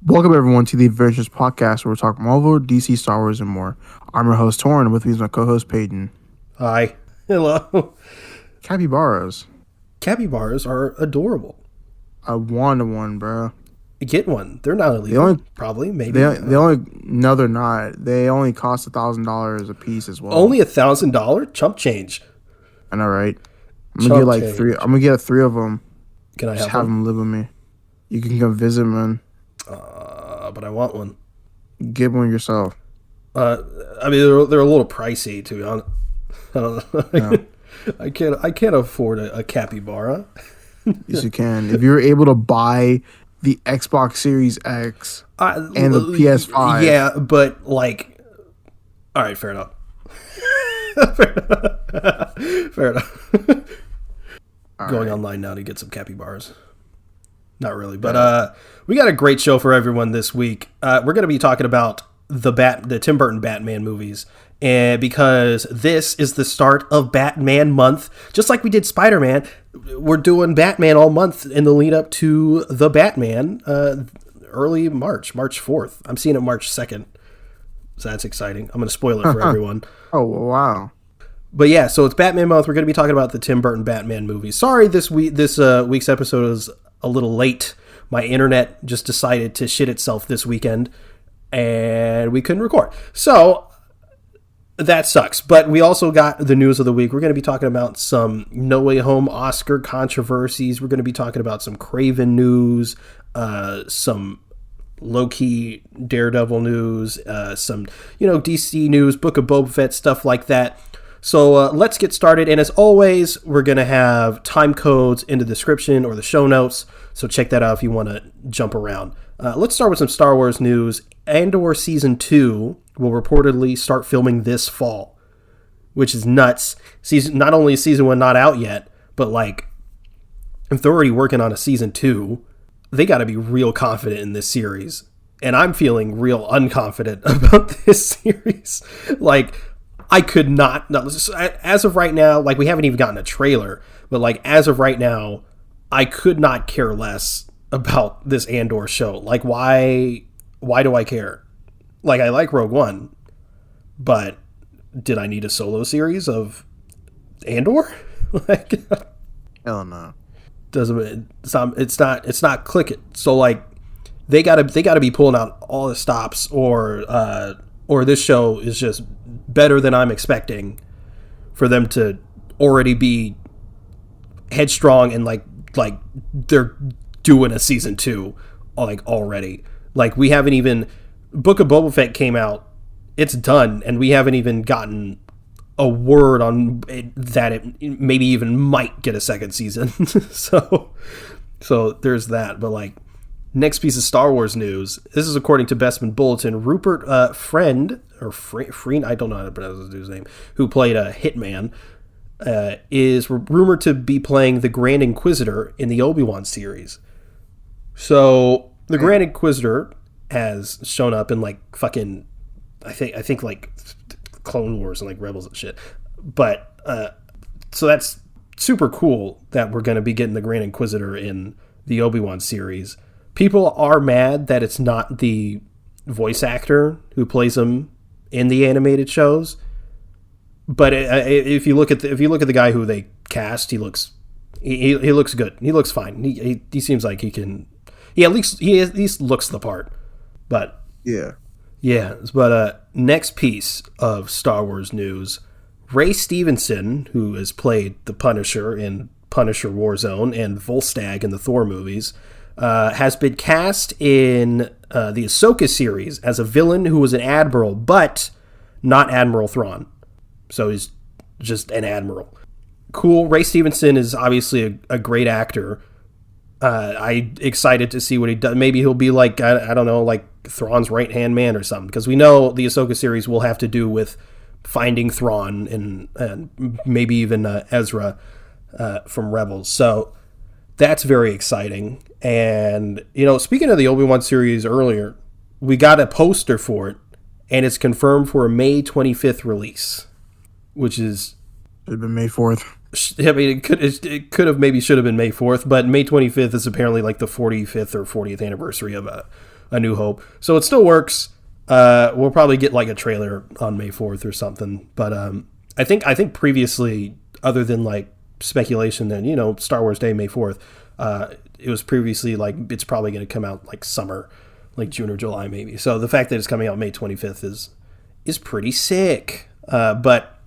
Welcome everyone to the Avengers podcast where we talk Marvel, DC, Star Wars, and more. I'm your host Torrin, and with me is my co-host Peyton. Hi. Hello. Capybaras. Capybaras are adorable. I want one, bro. Get one. They're not illegal. Probably, maybe. No, they're not. They only cost $1,000 a piece as well. Only $1,000? Chump change. I know, right? I'm gonna get three. I'm gonna get three of them. Can I just have them live with me? You can come visit, man. But I want one. Get one yourself. I mean, they're a little pricey, to be honest. I don't know. No. I can't afford a capybara. Yes, you can. If you're able to buy the Xbox Series X and the PS5. Yeah, but like, all right, fair enough. Fair enough. Going online now to get some capybaras. Not really, but we got a great show for everyone this week. We're going to be talking about the Tim Burton Batman movies, and because this is the start of Batman month, just like we did Spider-Man, we're doing Batman all month in the lead up to the Batman early March 4th. I'm seeing it March 2nd, so that's exciting. I'm going to spoil it for everyone. Oh, wow. But yeah, so it's Batman month. We're going to be talking about the Tim Burton Batman movies. Sorry, this week's episode is a little late. My internet just decided to shit itself this weekend, and we couldn't record. So that sucks. But we also got the news of the week. We're going to be talking about some No Way Home Oscar controversies. We're going to be talking about some Kraven news, some low-key Daredevil news, some DC news, Book of Boba Fett, stuff like that. So let's get started. And as always, we're going to have time codes in the description or the show notes. So check that out if you want to jump around. Let's start with some Star Wars news. Andor Season 2 will reportedly start filming this fall, which is nuts. Not only is Season 1 not out yet, but like, if they're already working on a Season 2, they got to be real confident in this series. And I'm feeling real unconfident about this series. Like, I could not, as of right now, like we haven't even gotten a trailer, but like as of right now, I could not care less about this Andor show. Like why do I care? Like I like Rogue One, but did I need a solo series of Andor? Like, hell no. It's not clicking. So like they gotta be pulling out all the stops or this show is just better than I'm expecting for them to already be headstrong and like they're doing a Season 2 like already. Like we haven't even, Book of Boba Fett came out, it's done, and we haven't even gotten a word on that it maybe even might get a second season. so there's that. But like, next piece of Star Wars news. This is according to Bestman Bulletin. Rupert Friend, I don't know how to pronounce this dude's name, who played a hitman, is rumored to be playing the Grand Inquisitor in the Obi-Wan series. So the Grand Inquisitor has shown up in like fucking, I think like Clone Wars and like Rebels and shit. But so that's super cool that we're going to be getting the Grand Inquisitor in the Obi-Wan series. People are mad that it's not the voice actor who plays him in the animated shows, but if you look at the guy who they cast, he looks good. He looks fine. He seems like he can. He at least looks the part. But yeah. But next piece of Star Wars news: Ray Stevenson, who has played the Punisher in Punisher Warzone and Volstagg in the Thor movies, has been cast in the Ahsoka series as a villain who was an admiral, but not Admiral Thrawn. So he's just an admiral. Cool. Ray Stevenson is obviously a great actor. I'm excited to see what he does. Maybe he'll be like, I don't know, like Thrawn's right-hand man or something. Because we know the Ahsoka series will have to do with finding Thrawn and maybe even Ezra from Rebels. So that's very exciting. And, speaking of the Obi-Wan series earlier, we got a poster for it, and it's confirmed for a May 25th release, which is... It had been May 4th. I mean, it could have maybe should have been May 4th, but May 25th is apparently like the 45th or 40th anniversary of A New Hope. So it still works. We'll probably get like a trailer on May 4th or something. But I think previously, other than like speculation and, you know, Star Wars Day, May 4th, it was previously like it's probably going to come out like summer, like June or July maybe. So the fact that it's coming out May 25th is pretty sick. But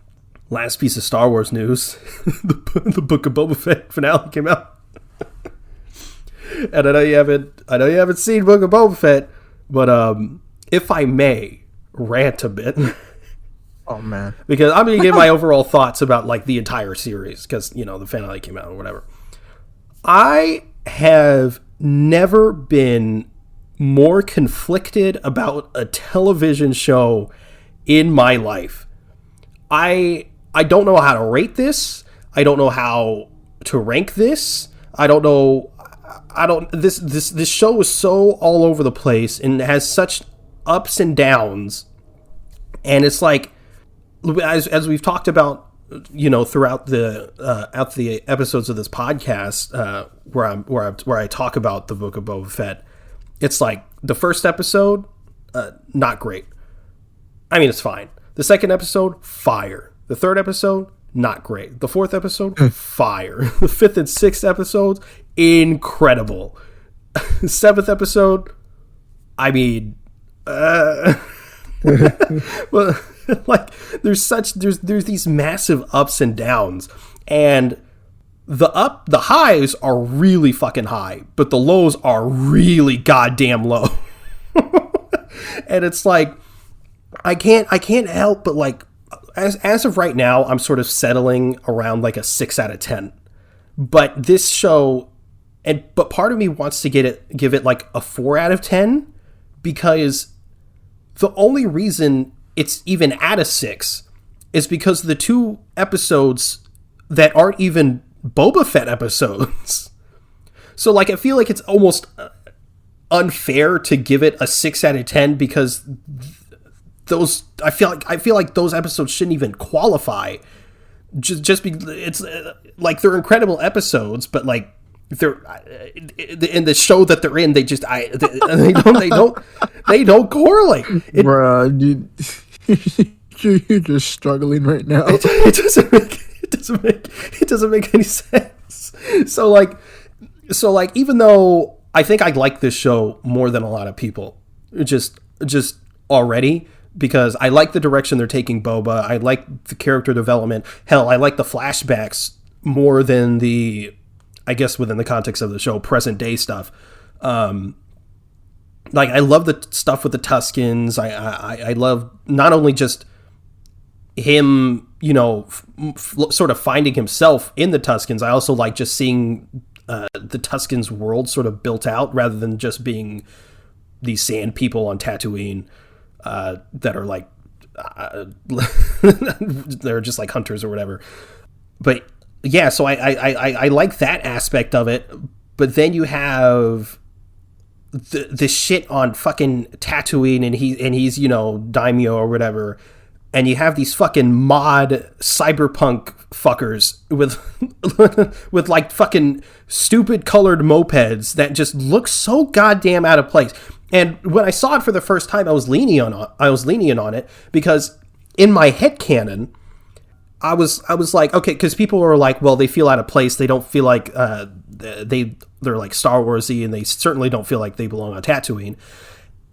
last piece of Star Wars news, the Book of Boba Fett finale came out. And I know you haven't seen Book of Boba Fett, but if I may rant a bit. Oh man. Because I'm going to give my overall thoughts about like the entire series, because, you know, the finale came out or whatever. I have never been more conflicted about a television show in my life. I don't know how to rate this. I don't know how to rank this. This show is so all over the place and has such ups and downs. And it's like, as we've talked about, you know, throughout the episodes of this podcast, where I talk about the Book of Boba Fett, it's like the first episode, not great. I mean, it's fine. The second episode, fire. The third episode, not great. The fourth episode, fire. The fifth and sixth episodes, incredible. The seventh episode, I mean, well, like there's these massive ups and downs, and the highs are really fucking high, but the lows are really goddamn low. And it's like I can't help but like as of right now, I'm sort of settling around like a 6 out of 10. But this show, but part of me wants to give it like a 4 out of 10, because the only reason it's even at a 6 is because the 2 episodes that aren't even Boba Fett episodes. So like I feel like it's almost unfair to give it a 6 out of 10, because those I feel like those episodes shouldn't even qualify. Just be it's like they're incredible episodes, but like they're in the show that they're in, they don't correlate. Bruh, you're just struggling right now. It doesn't make any sense. So like even though I think I like this show more than a lot of people, just already, because I like the direction they're taking Boba. I like the character development. Hell, I like the flashbacks more than the, I guess within the context of the show, present day stuff. Like I love the stuff with the Tuskens. I love not only just him, you know, sort of finding himself in the Tuskens. I also like just seeing the Tuskens world sort of built out, rather than just being these sand people on Tatooine that are like they're just like hunters or whatever. But yeah, so I like that aspect of it. But then you have the shit on fucking Tatooine, and he's you know, daimyo or whatever, and you have these fucking mod cyberpunk fuckers with like fucking stupid colored mopeds that just look so goddamn out of place. And when I saw it for the first time, I was lenient on it, because in my headcanon, I was like, okay, because people were like, well, they feel out of place. They don't feel like they're like Star Warsy, and they certainly don't feel like they belong on Tatooine.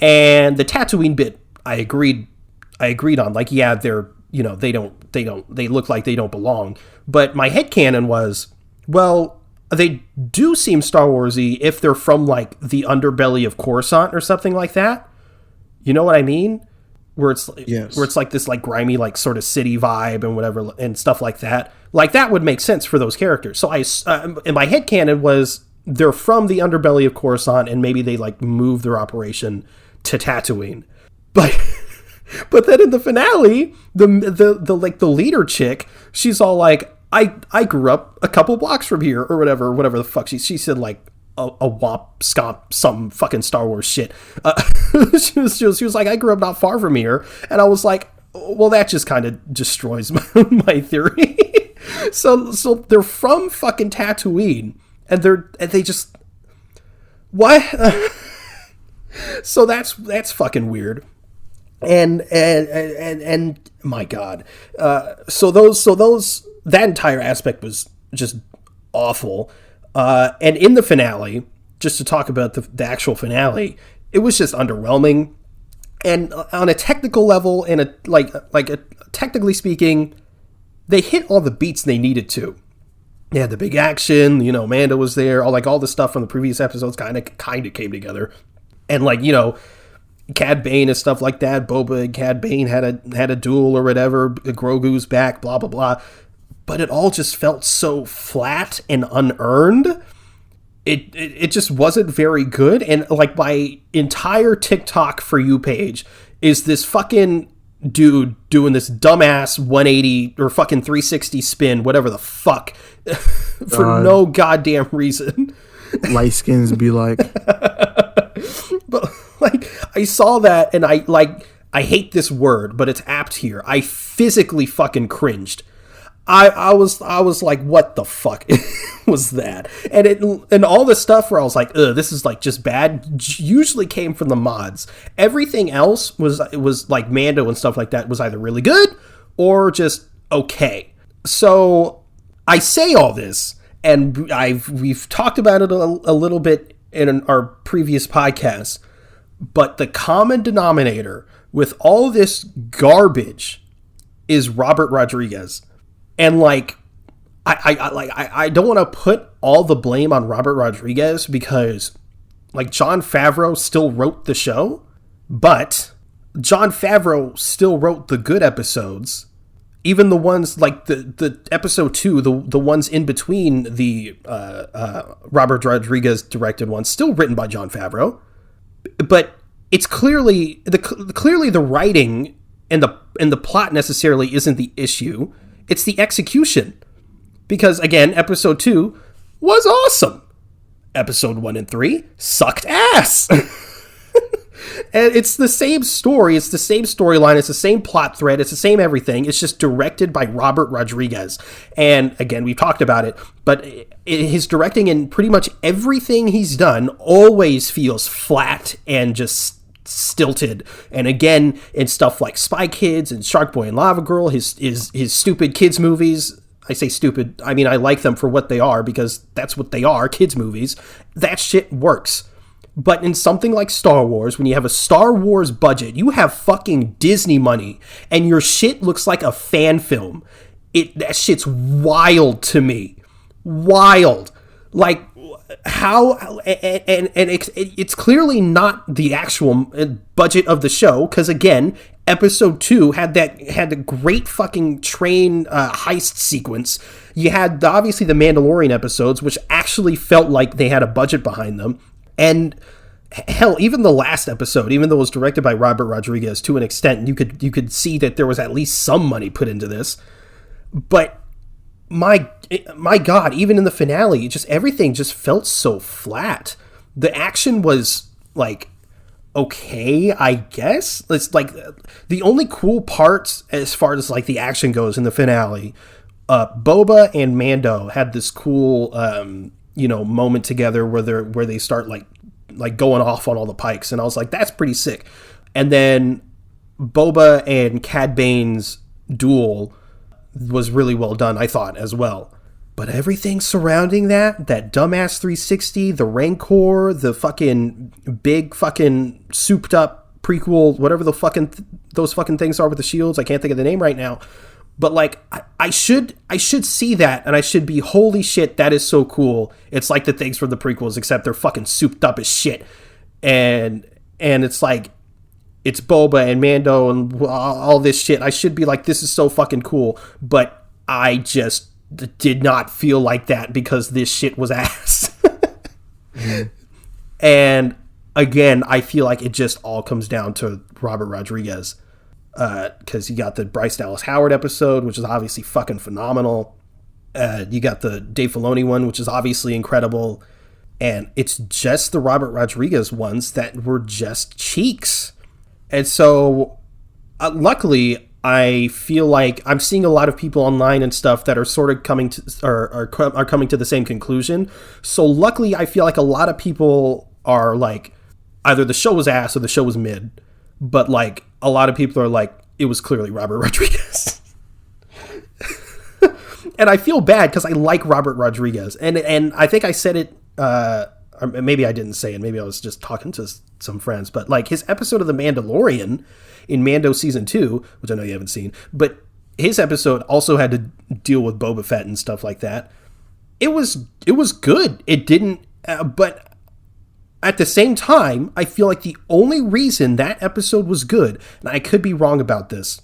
And the Tatooine bit, I agreed on. Like, yeah, they're, you know, they look like they don't belong. But my headcanon was, well, they do seem Star Warsy if they're from like the underbelly of Coruscant or something like that. You know what I mean? Where it's like this like grimy like sort of city vibe and whatever and stuff like that. Like that would make sense for those characters. So in my headcanon was they're from the underbelly of Coruscant, and maybe they like move their operation to Tatooine. But then in the finale, the like the leader chick, she's all like, I grew up a couple blocks from here or whatever the fuck she said, like a womp scomp some fucking Star Wars shit. She was like, I grew up not far from here, and I was like, well, that just kind of destroys my theory. So they're from fucking Tatooine, and they just what? So that's fucking weird. And my God. So that entire aspect was just awful. And in the finale, just to talk about the actual finale, it was just underwhelming. And on a technical level, and technically speaking, they hit all the beats they needed to. They had the big action, Mando was there, all the stuff from the previous episodes kind of came together. And Cad Bane and stuff like that. Boba and Cad Bane had a duel or whatever. Grogu's back, blah blah blah. But it all just felt so flat and unearned. It just wasn't very good. And my entire TikTok For You page is this fucking dude doing this dumbass 180 or fucking 360 spin, whatever the fuck, for no goddamn reason. Light skins be like. But I saw that and I hate this word, but it's apt here. I physically fucking cringed. I was like, what the fuck was that? And all the stuff where I was like, ugh, this is just bad, usually came from the mods. Everything else was like Mando and stuff like that was either really good or just okay. So I say all this, and we've talked about it a little bit in our previous podcasts, but the common denominator with all this garbage is Robert Rodriguez. And I don't want to put all the blame on Robert Rodriguez because Jon Favreau still wrote the show, but Jon Favreau still wrote the good episodes, even the ones the episode 2, the ones in between the Robert Rodriguez directed ones, still written by Jon Favreau. But it's clearly the writing and the plot necessarily isn't the issue. It's the execution. Because, again, episode 2 was awesome. Episode 1 and 3 sucked ass. And it's the same story. It's the same storyline. It's the same plot thread. It's the same everything. It's just directed by Robert Rodriguez. And, again, we've talked about it. But his directing in pretty much everything he's done always feels flat and just stilted. And again, in stuff like Spy Kids and Shark Boy and Lava Girl, his stupid kids movies. I say stupid, I mean I like them for what they are because that's what they are, kids movies. That shit works. But in something like Star Wars, when you have a Star Wars budget, you have fucking Disney money, and your shit looks like a fan film. That shit's wild to me. Wild. How, and it's clearly not the actual budget of the show, because again, episode 2 had the great fucking train heist sequence. You had obviously the Mandalorian episodes, which actually felt like they had a budget behind them, and hell, even the last episode, even though it was directed by Robert Rodriguez to an extent, you could see that there was at least some money put into this, but my God, even in the finale, everything just felt so flat. The action was okay, I guess. It's the only cool parts as far as the action goes in the finale. Boba and Mando had this cool moment together where they start going off on all the pikes, and I was like, that's pretty sick. And then Boba and Cad Bane's duel was really well done, I thought, as well. But everything surrounding that dumbass 360, the Rancor, the fucking big fucking souped up prequel, whatever the fucking those fucking things are with the shields, I can't think of the name right now. But I should see that, and I should be, holy shit, that is so cool. It's like the things from the prequels, except they're fucking souped up as shit. And it's it's Boba and Mando and all this shit. I should be this is so fucking cool. But I just did not feel like that because this shit was ass. Mm-hmm. And again, I feel like it just all comes down to Robert Rodriguez. Because you got the Bryce Dallas Howard episode, which is obviously fucking phenomenal. You got the Dave Filoni one, which is obviously incredible. And it's just the Robert Rodriguez ones that were just cheeks. And so, luckily, I feel like I'm seeing a lot of people online and stuff that are sort of coming to are coming to the same conclusion. So luckily, I feel like a lot of people are either the show was ass or the show was mid. But like a lot of people are like, it was clearly Robert Rodriguez. And I feel bad because I like Robert Rodriguez. And I think I said it, or maybe I didn't say it. Maybe I was just talking to some friends. But like his episode of The Mandalorian in Mando Season 2, which I know you haven't seen, but his episode also had to deal with Boba Fett and stuff like that. It was good. It didn't, but at the same time, I feel like the only reason that episode was good, and I could be wrong about this,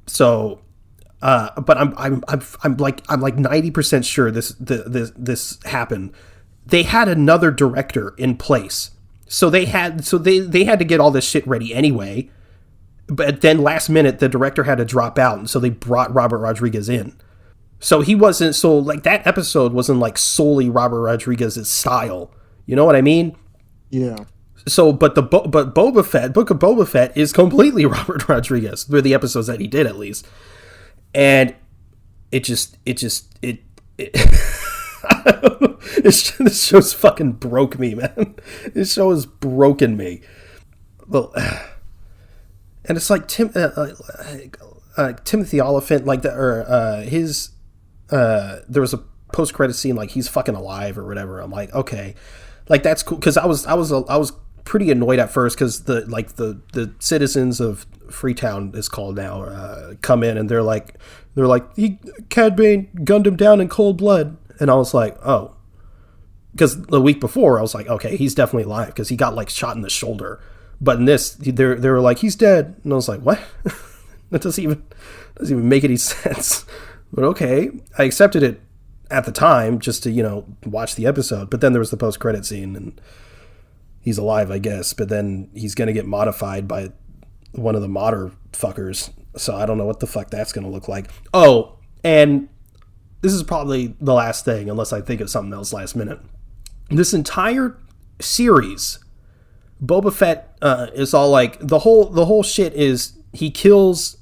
so, but I'm like 90% sure this happened. They had another director in place, so they had to get all this shit ready anyway. But then last minute, the director had to drop out, and so they brought Robert Rodriguez in. So he wasn't, so like that episode wasn't like solely Robert Rodriguez's style. You know what I mean? Yeah. So, but Boba Fett, Book of Boba Fett is completely Robert Rodriguez, through the episodes that he did at least. And this show's fucking broke me, man. This show has broken me. Well, and it's like Timothy Oliphant, like that, or his. There was a post-credit scene like he's fucking alive or whatever. I'm like, okay, like that's cool, because I was pretty annoyed at first because the citizens of Freetown is called now come in and they're like Cad Bane gunned him down in cold blood, and I was like, oh, because the week before I was like, okay, he's definitely alive because he got like shot in the shoulder. But in this, they were like, he's dead. And I was like, what? That doesn't even make any sense. But okay, I accepted it at the time just to, watch the episode. But then there was the post-credit scene, and he's alive, I guess. But then he's going to get modified by one of the modder fuckers. So I don't know what the fuck that's going to look like. Oh, and this is probably the last thing, unless I think of something else last minute. This entire series, Boba Fett is all like, the whole shit is he kills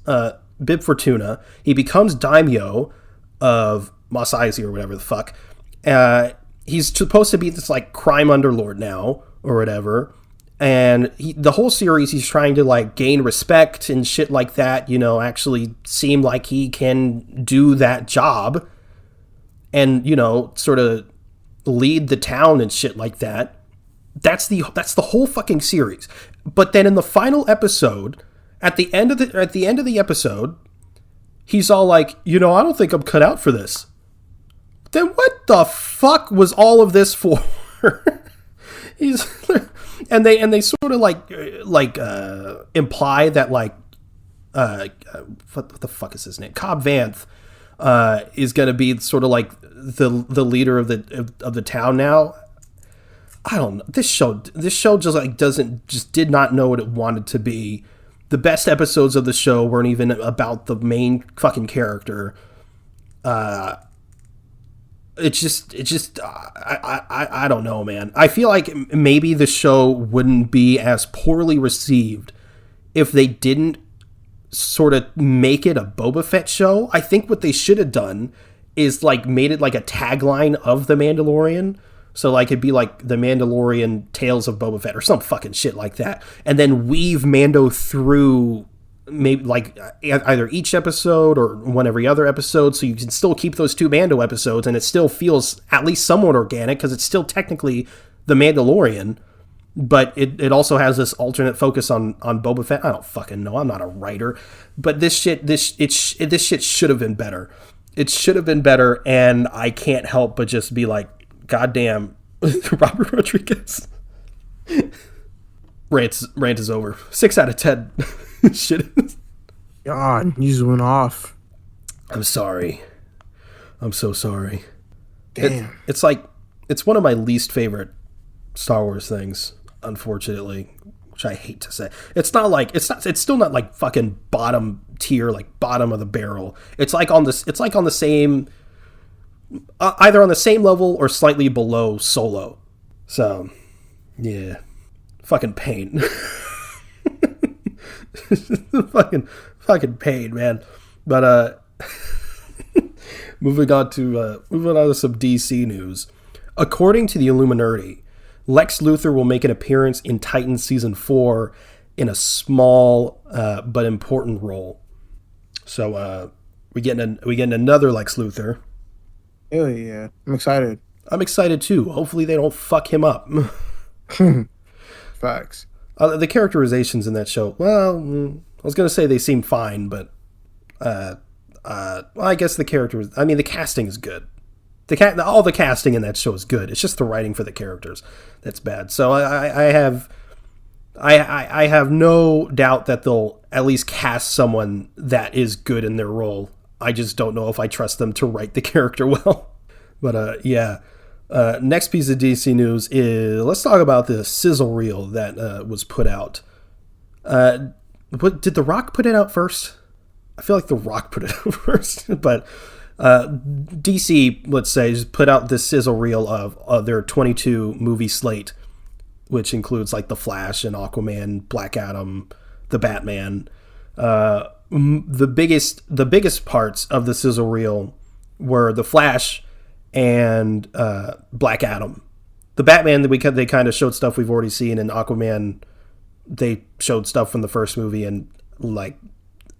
Bib Fortuna, he becomes daimyo of Mos Eisley or whatever the fuck. He's supposed to be this like crime underlord now or whatever, and the whole series he's trying to like gain respect and shit like that, actually seem like he can do that job and sort of lead the town and shit like that. That's the whole fucking series. But then in the final episode, at the end of the episode, he's all like, I don't think I'm cut out for this. Then what the fuck was all of this for? And they sort of like imply that like what the fuck is his name? Cobb Vanth is going to be sort of like the leader of the town now. I don't know. This show just like did not know what it wanted to be. The best episodes of the show weren't even about the main fucking character. I don't know, man. I feel like maybe the show wouldn't be as poorly received if they didn't sort of make it a Boba Fett show. I think what they should have done is like made it like a tagline of The Mandalorian. So like it'd be like The Mandalorian Tales of Boba Fett or some fucking shit like that. And then weave Mando through maybe like either each episode or one every other episode, so you can still keep those two Mando episodes and it still feels at least somewhat organic because it's still technically The Mandalorian, but it also has this alternate focus on Boba Fett. I don't fucking know. I'm not a writer, but this shit should have been better. It should have been better, and I can't help but just be like, goddamn, Robert Rodriguez. Rant is over. 6 out of 10. Shit. God, you just went off. I'm sorry. I'm so sorry. Damn. It's like, it's one of my least favorite Star Wars things, unfortunately, which I hate to say. It's still not like fucking bottom tier, like bottom of the barrel. It's like on the same, either on the same level or slightly below Solo. So, yeah. Fucking pain. fucking pain, man. But moving on to some DC news. According to the Illuminati, Lex Luthor will make an appearance in Titans Season 4 in a small but important role. So we getting another Lex Luthor. Hell yeah. I'm excited. I'm excited too. Hopefully they don't fuck him up. Facts. The characterizations in that show, well, I was going to say they seem fine, but I guess the casting is good. All the casting in that show is good. It's just the writing for the characters that's bad. So I have no doubt that they'll at least cast someone that is good in their role. I just don't know if I trust them to write the character well. But yeah. Next piece of DC news is, let's talk about the Sizzle reel that was put out. Did The Rock put it out first? I feel like The Rock put it out first, but DC, let's say, just put out this Sizzle reel of their 22 movie slate, which includes like The Flash and Aquaman, Black Adam, the Batman. The biggest parts of the Sizzle reel were The Flash and Black Adam. The Batman, they kind of showed stuff we've already seen, and Aquaman, they showed stuff from the first movie and like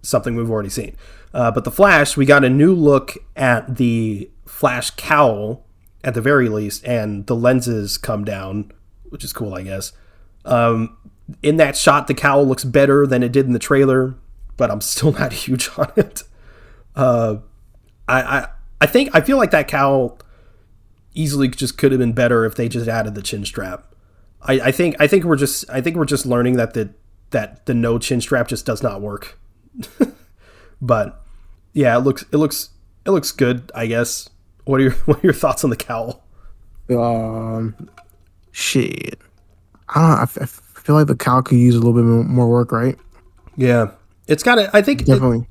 something we've already seen. But The Flash, we got a new look at the Flash cowl at the very least, and the lenses come down, which is cool, I guess. In that shot, the cowl looks better than it did in the trailer, but I'm still not huge on it. I feel like that cowl easily just could have been better if they just added the chin strap. I think we're just learning that the no chin strap just does not work. But yeah, it looks good, I guess. What are your thoughts on the cowl? Shit. I feel like the cowl could use a little bit more work, right? Yeah, it's got to. I think definitely.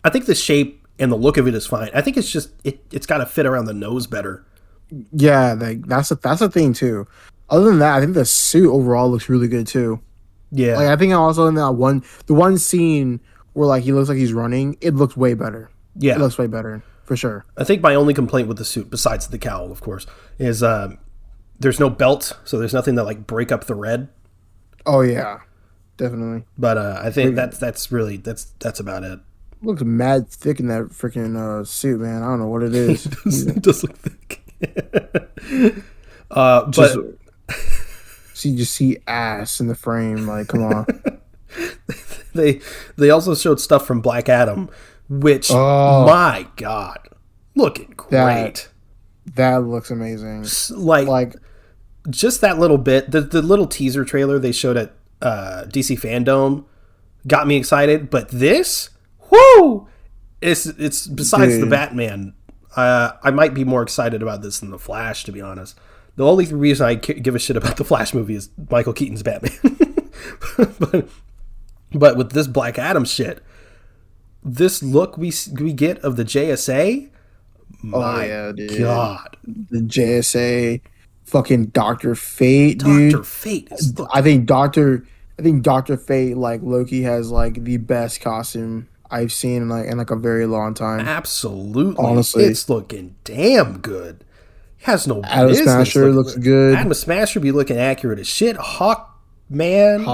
I think the shape and the look of it is fine. I think it's just it's got to fit around the nose better. Yeah, that's a thing too. Other than that, I think the suit overall looks really good too. Yeah, like I think also in that one scene where like he looks like he's running, it looks way better. Yeah, it looks way better for sure. I think my only complaint with the suit, besides the cowl, of course, is there's no belt, so there's nothing to like break up the red. Oh yeah, definitely. But I think that's about it. Looks mad thick in that freaking suit, man. I don't know what it is. It does look thick. But so you just see ass in the frame. Like, come on. They also showed stuff from Black Adam, which my God, looking great. That looks amazing. Like just that little bit, the little teaser trailer they showed at DC Fandom got me excited. But this, whoo! It's besides the Batman. I might be more excited about this than the Flash, to be honest. The only reason I give a shit about the Flash movie is Michael Keaton's Batman. but with this Black Adam shit, this look we get of the JSA, my God, the JSA, fucking Dr. Fate, dude. Dr. Fate is I think Dr. Fate, like Loki, has like the best costume I've seen in like a very long time. Absolutely. Honestly, it's looking damn good. Has no Atom Smasher looks good. Atom Smasher be looking accurate as shit. Hawkman,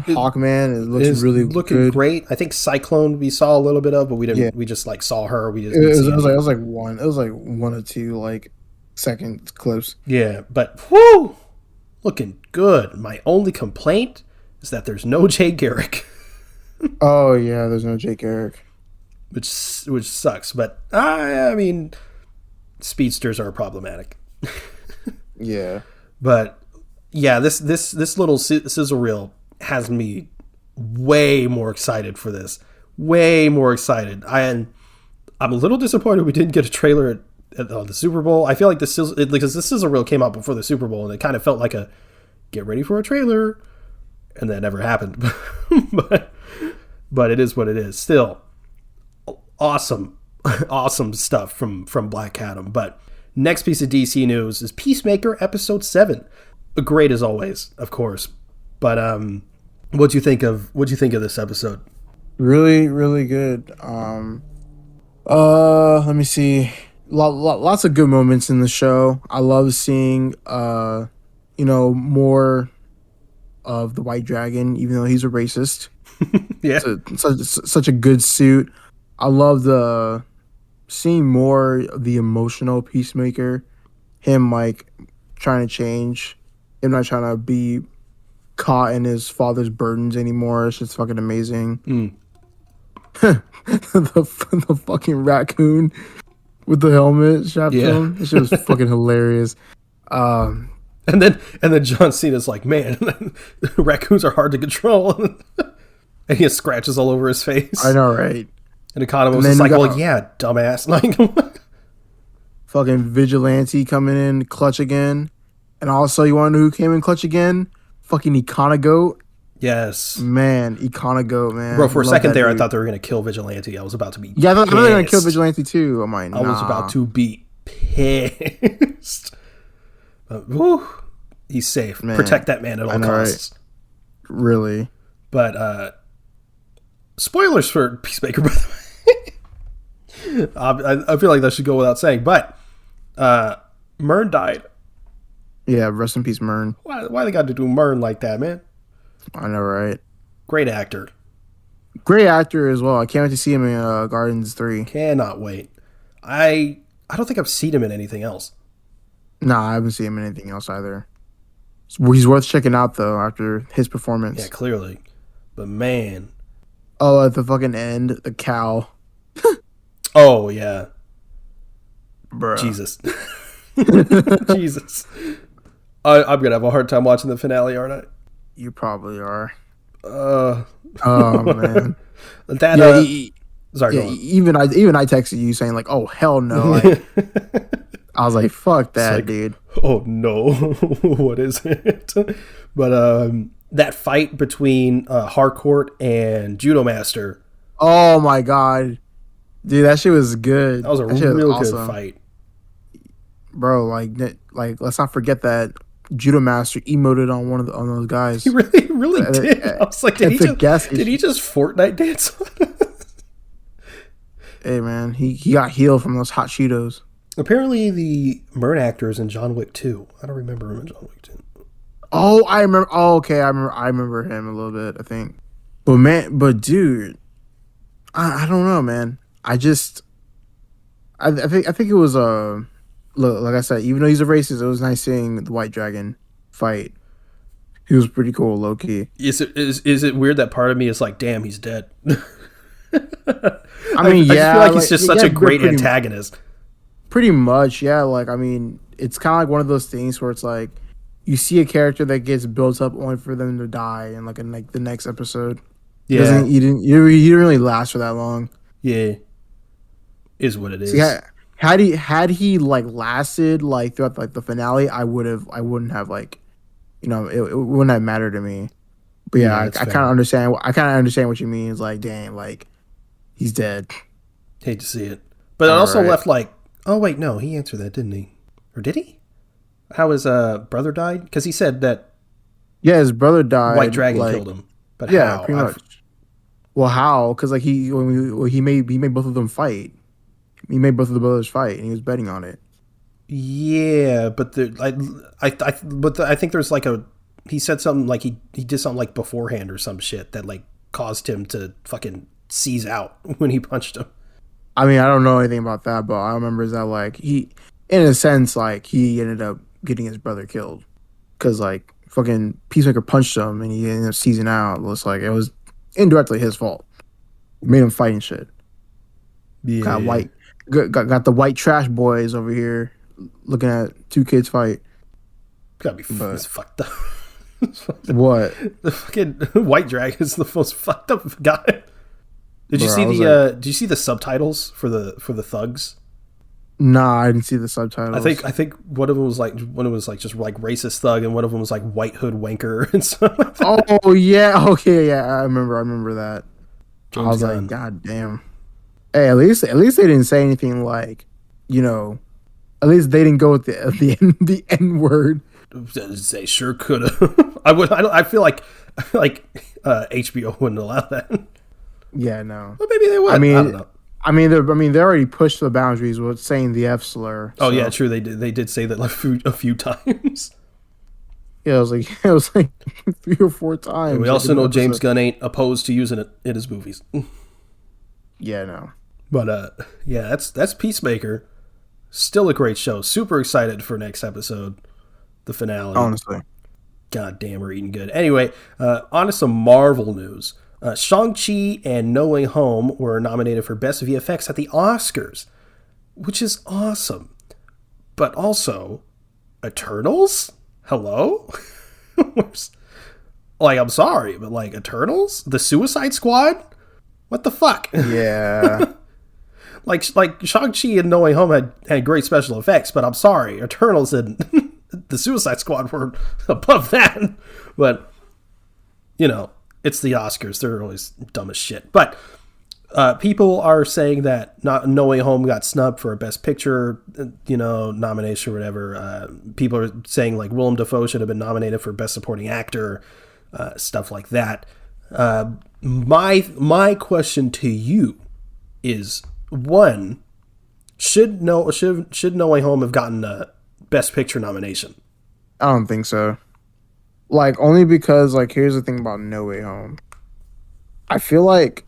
it looks really looking good. Great. I think Cyclone we saw a little bit of, but we didn't. Yeah. We just like saw her. We just it was like one or two like second clips. Yeah, but whoo, looking good. My only complaint is that there's no Jay Garrick. Oh yeah, there's no Jay Garrick, which sucks. But I mean, speedsters are problematic. Yeah, but yeah, this little sizzle reel has me way more excited for this. Way more excited. I'm a little disappointed we didn't get a trailer at the Super Bowl. I feel like because the sizzle reel came out before the Super Bowl, and it kind of felt like a get ready for a trailer, and that never happened. But it is what it is. Still, awesome stuff from Black Adam. But next piece of DC news is Peacemaker episode 7. Great as always, of course. But what'd you think of this episode? Really, really good. Let me see. Lots of good moments in the show. I love seeing more of the White Dragon, even though he's a racist. Yeah. Such a good suit. I love the seeing more of the emotional Peacemaker. Him like trying to change. Him not trying to be caught in his father's burdens anymore. It's just fucking amazing. The fucking raccoon with the helmet strapped to him. This shit was fucking hilarious. And then John Cena's like, man, raccoons are hard to control. And he has scratches all over his face. I know, right? And Economos is like, well, yeah, dumbass. Like, fucking Vigilante coming in clutch again. And also, you want to know who came in clutch again? Fucking Econogoat. Yes. Man, Econogoat, man. Bro, for a second there, dude. I thought they were going to kill Vigilante. I was about to be I thought they were going to kill Vigilante too. I'm like, nah. I was about to be pissed. Whew. He's safe. Man, protect that man at all costs. Right? Really. But, spoilers for Peacemaker, by the way. I feel like that should go without saying. But, Myrn died. Yeah, rest in peace, Myrn. Why they got to do Myrn like that, man? I know, right? Great actor. Great actor as well. I can't wait to see him in Guardians 3. Cannot wait. I don't think I've seen him in anything else. Nah, I haven't seen him in anything else either. He's worth checking out, though, after his performance. Yeah, clearly. But, man. Oh, at the fucking end, the cow. Oh, yeah. Bruh. Jesus. Jesus. I'm going to have a hard time watching the finale, aren't I? You probably are. Oh, man. That, sorry, yeah, even I texted you saying, like, oh, hell no. Like, I was like, fuck that, like, dude. Oh, no. What is it? But that fight between Harcourt and Judo Master. Oh, my God. Dude, that shit was good. That was a real good fight. Bro, like let's not forget that Judo Master emoted on on those guys. He really did. I was like, did he just Fortnite dance on us? Hey, man, he got healed from those hot Cheetos. Apparently, the Myrn actor is in John Wick 2. I don't remember him in John Wick 2. Oh, I remember. Oh, okay, I remember him a little bit, I think. But dude, I don't know, man. I think it was look, like I said, even though he's a racist, it was nice seeing the White Dragon fight. He was pretty cool, low key. Is it weird that part of me is like, damn, he's dead? I mean, I feel like he's just such a great antagonist. Pretty much, yeah. Like, I mean, it's kind of like one of those things where it's like you see a character that gets built up only for them to die in like the next episode. Yeah, he didn't really last for that long. Yeah, is what it is. So had he like lasted like throughout like the finale, I wouldn't have like, it wouldn't have mattered to me. But yeah, I kind of understand. I kind of understand what you mean. It's like, damn, like he's dead. Hate to see it, but it also left like, oh wait, no, he answered that, didn't he? Or did he? How his brother died? Because he said that. Yeah, his brother died. White Dragon killed him. But yeah, how? pretty much. Well, how? Because like he made both of them fight. He made both of the brothers fight, and he was betting on it. Yeah, but I think there's like he said something like he did something like beforehand or some shit that like caused him to fucking seize out when he punched him. I mean, I don't know anything about that, but I remember is that like he, in a sense, like he ended up getting his brother killed because like fucking Peacemaker punched him and he ended up seizing out. It's like it was indirectly his fault. Made him fight and shit. Yeah. Got the white trash boys over here looking at two kids fight. Gotta be fucked up. What? The fucking White Dragon is the most fucked up guy. Did you see did you see the subtitles for the thugs? Nah, I didn't see the subtitles. I think one of them was like just like racist thug, and one of them was like white hood wanker and stuff like that. Oh yeah, okay, yeah, I remember that. James I was Gunn. like, God damn. Hey, at least they didn't say anything like, at least they didn't go with the N word. They sure could have. I feel like HBO wouldn't allow that. Yeah, no. But maybe they would. I don't know. They already pushed the boundaries with saying the F slur. Oh yeah, true. They did say that like a few times. Yeah, it was like 3 or 4 times. And we Like also in the know James episode. Gunn ain't opposed to using it in his movies. Yeah, no. But yeah, that's Peacemaker. Still a great show. Super excited for next episode, the finale. Honestly. God damn, we're eating good. Anyway, on to some Marvel news. Shang-Chi and No Way Home were nominated for Best VFX at the Oscars, which is awesome. But also, Eternals? Hello? Like, I'm sorry, but like, Eternals? The Suicide Squad? What the fuck? Yeah. like Shang-Chi and No Way Home had great special effects, but I'm sorry, Eternals and the Suicide Squad were above that. But, you know, it's the Oscars. They're always dumb as shit. But people are saying that No Way Home got snubbed for a Best Picture, nomination or whatever. People are saying, like, Willem Dafoe should have been nominated for Best Supporting Actor, stuff like that. My question to you is, one, should No Way Home have gotten a Best Picture nomination? I don't think so. Like, only because, like, here's the thing about No Way Home. I feel like,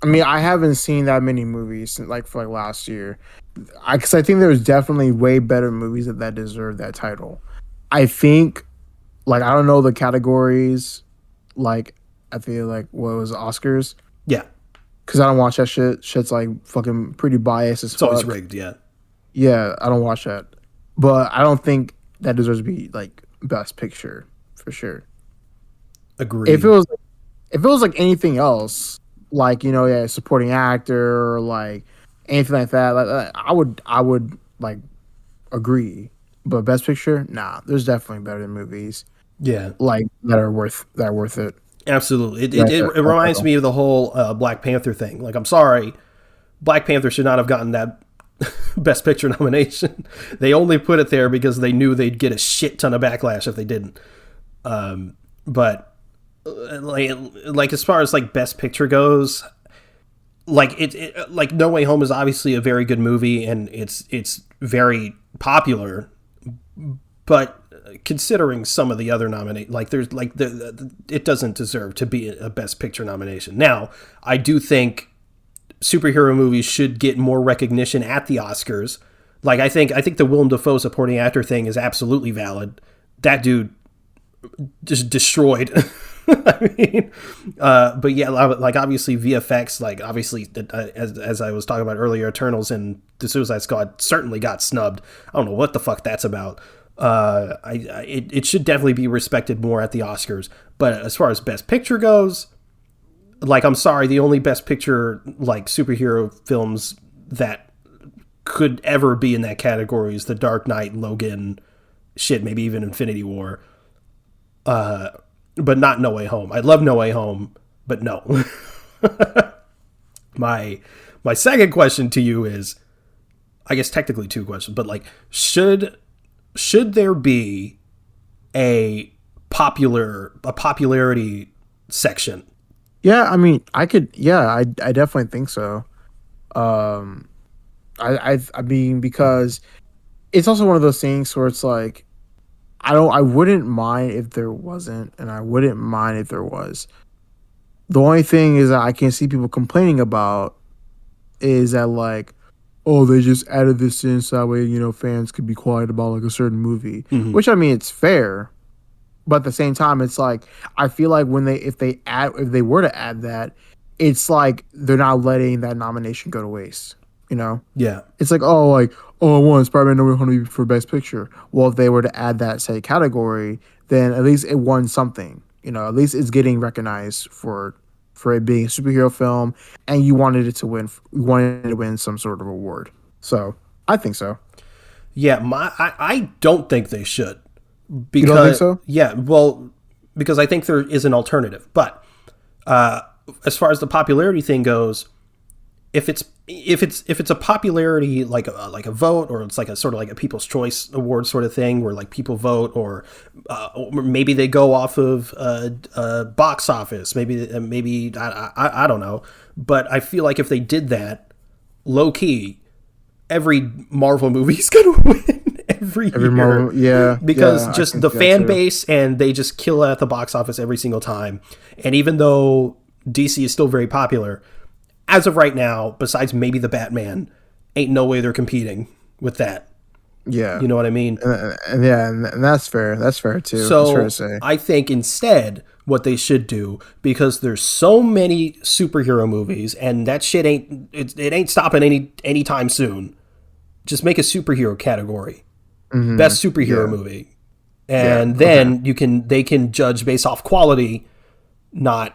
I mean, I haven't seen that many movies since, like, for like last year. Because I think there's definitely way better movies that deserve that title. I think, like, I don't know the categories. Like, I feel like, what was it, Oscars? Yeah. Because I don't watch that shit. Shit's, like, fucking pretty biased as fuck. It's always rigged, yeah. Yeah, I don't watch that. But I don't think that deserves to be, like, Best Picture, for sure. Agreed. If it was like anything else, like, supporting actor or like anything like that, like, I would like agree. But Best Picture, nah, there's definitely better movies. Yeah, like that are worth it. Absolutely. It reminds me of the whole Black Panther thing. Like, I'm sorry, Black Panther should not have gotten that Best Picture nomination. They only put it there because they knew they'd get a shit ton of backlash if they didn't. But like as far as like Best Picture goes, like it like No Way Home is obviously a very good movie and it's very popular, but considering some of the other like there's like it doesn't deserve to be a Best Picture nomination. Now, I do think superhero movies should get more recognition at the Oscars. Like, I think the Willem Dafoe supporting actor thing is absolutely valid. That dude just destroyed. I mean, but yeah, like obviously VFX, like obviously as I was talking about earlier, Eternals and the Suicide Squad certainly got snubbed. I don't know what the fuck that's about. It should definitely be respected more at the Oscars. But as far as Best Picture goes, like, I'm sorry, the only Best Picture like superhero films that could ever be in that category is The Dark Knight, Logan, shit, maybe even Infinity War. But not No Way Home. I love No Way Home, but no. My second question to you is, I guess technically two questions, but like, should there be a popularity section? Yeah, I mean, I definitely think so. I mean, because it's also one of those things where it's like, I wouldn't mind if there wasn't, and I wouldn't mind if there was. The only thing is that I can see people complaining about is that, like, oh, they just added this in so that way, fans could be quiet about like a certain movie. Mm-hmm. Which, I mean, it's fair. But at the same time, it's like, I feel like if they were to add that, it's like they're not letting that nomination go to waste. Yeah. It's like, I won Spider-Man No Way Home for Best Picture. Well, if they were to add that, say, category, then at least it won something. At least it's getting recognized for it being a superhero film, and you wanted it to win. You wanted it to win some sort of award. So I think so. Yeah, I don't think they should. Because, you don't think so? Yeah, well, because I think there is an alternative. But as far as the popularity thing goes, if it's a popularity like a vote, or it's like a sort of like a People's Choice Award sort of thing where like people vote, or maybe they go off of box office, maybe I don't know, but I feel like if they did that, low key, every Marvel movie is gonna win every Every year. Marvel, yeah, Because yeah, I just can the see that fan too. base, and they just kill it at the box office every single time. And even though DC is still very popular, as of right now, besides maybe the Batman, ain't no way they're competing with that. Yeah, You know what I mean? and yeah, and that's fair. That's fair too. That's fair to So say. I think instead what they should do, because there's so many superhero movies and that shit it ain't stopping anytime soon. Just make a superhero category. Best superhero Yeah, movie. yeah. And Okay. then they can judge based off quality, not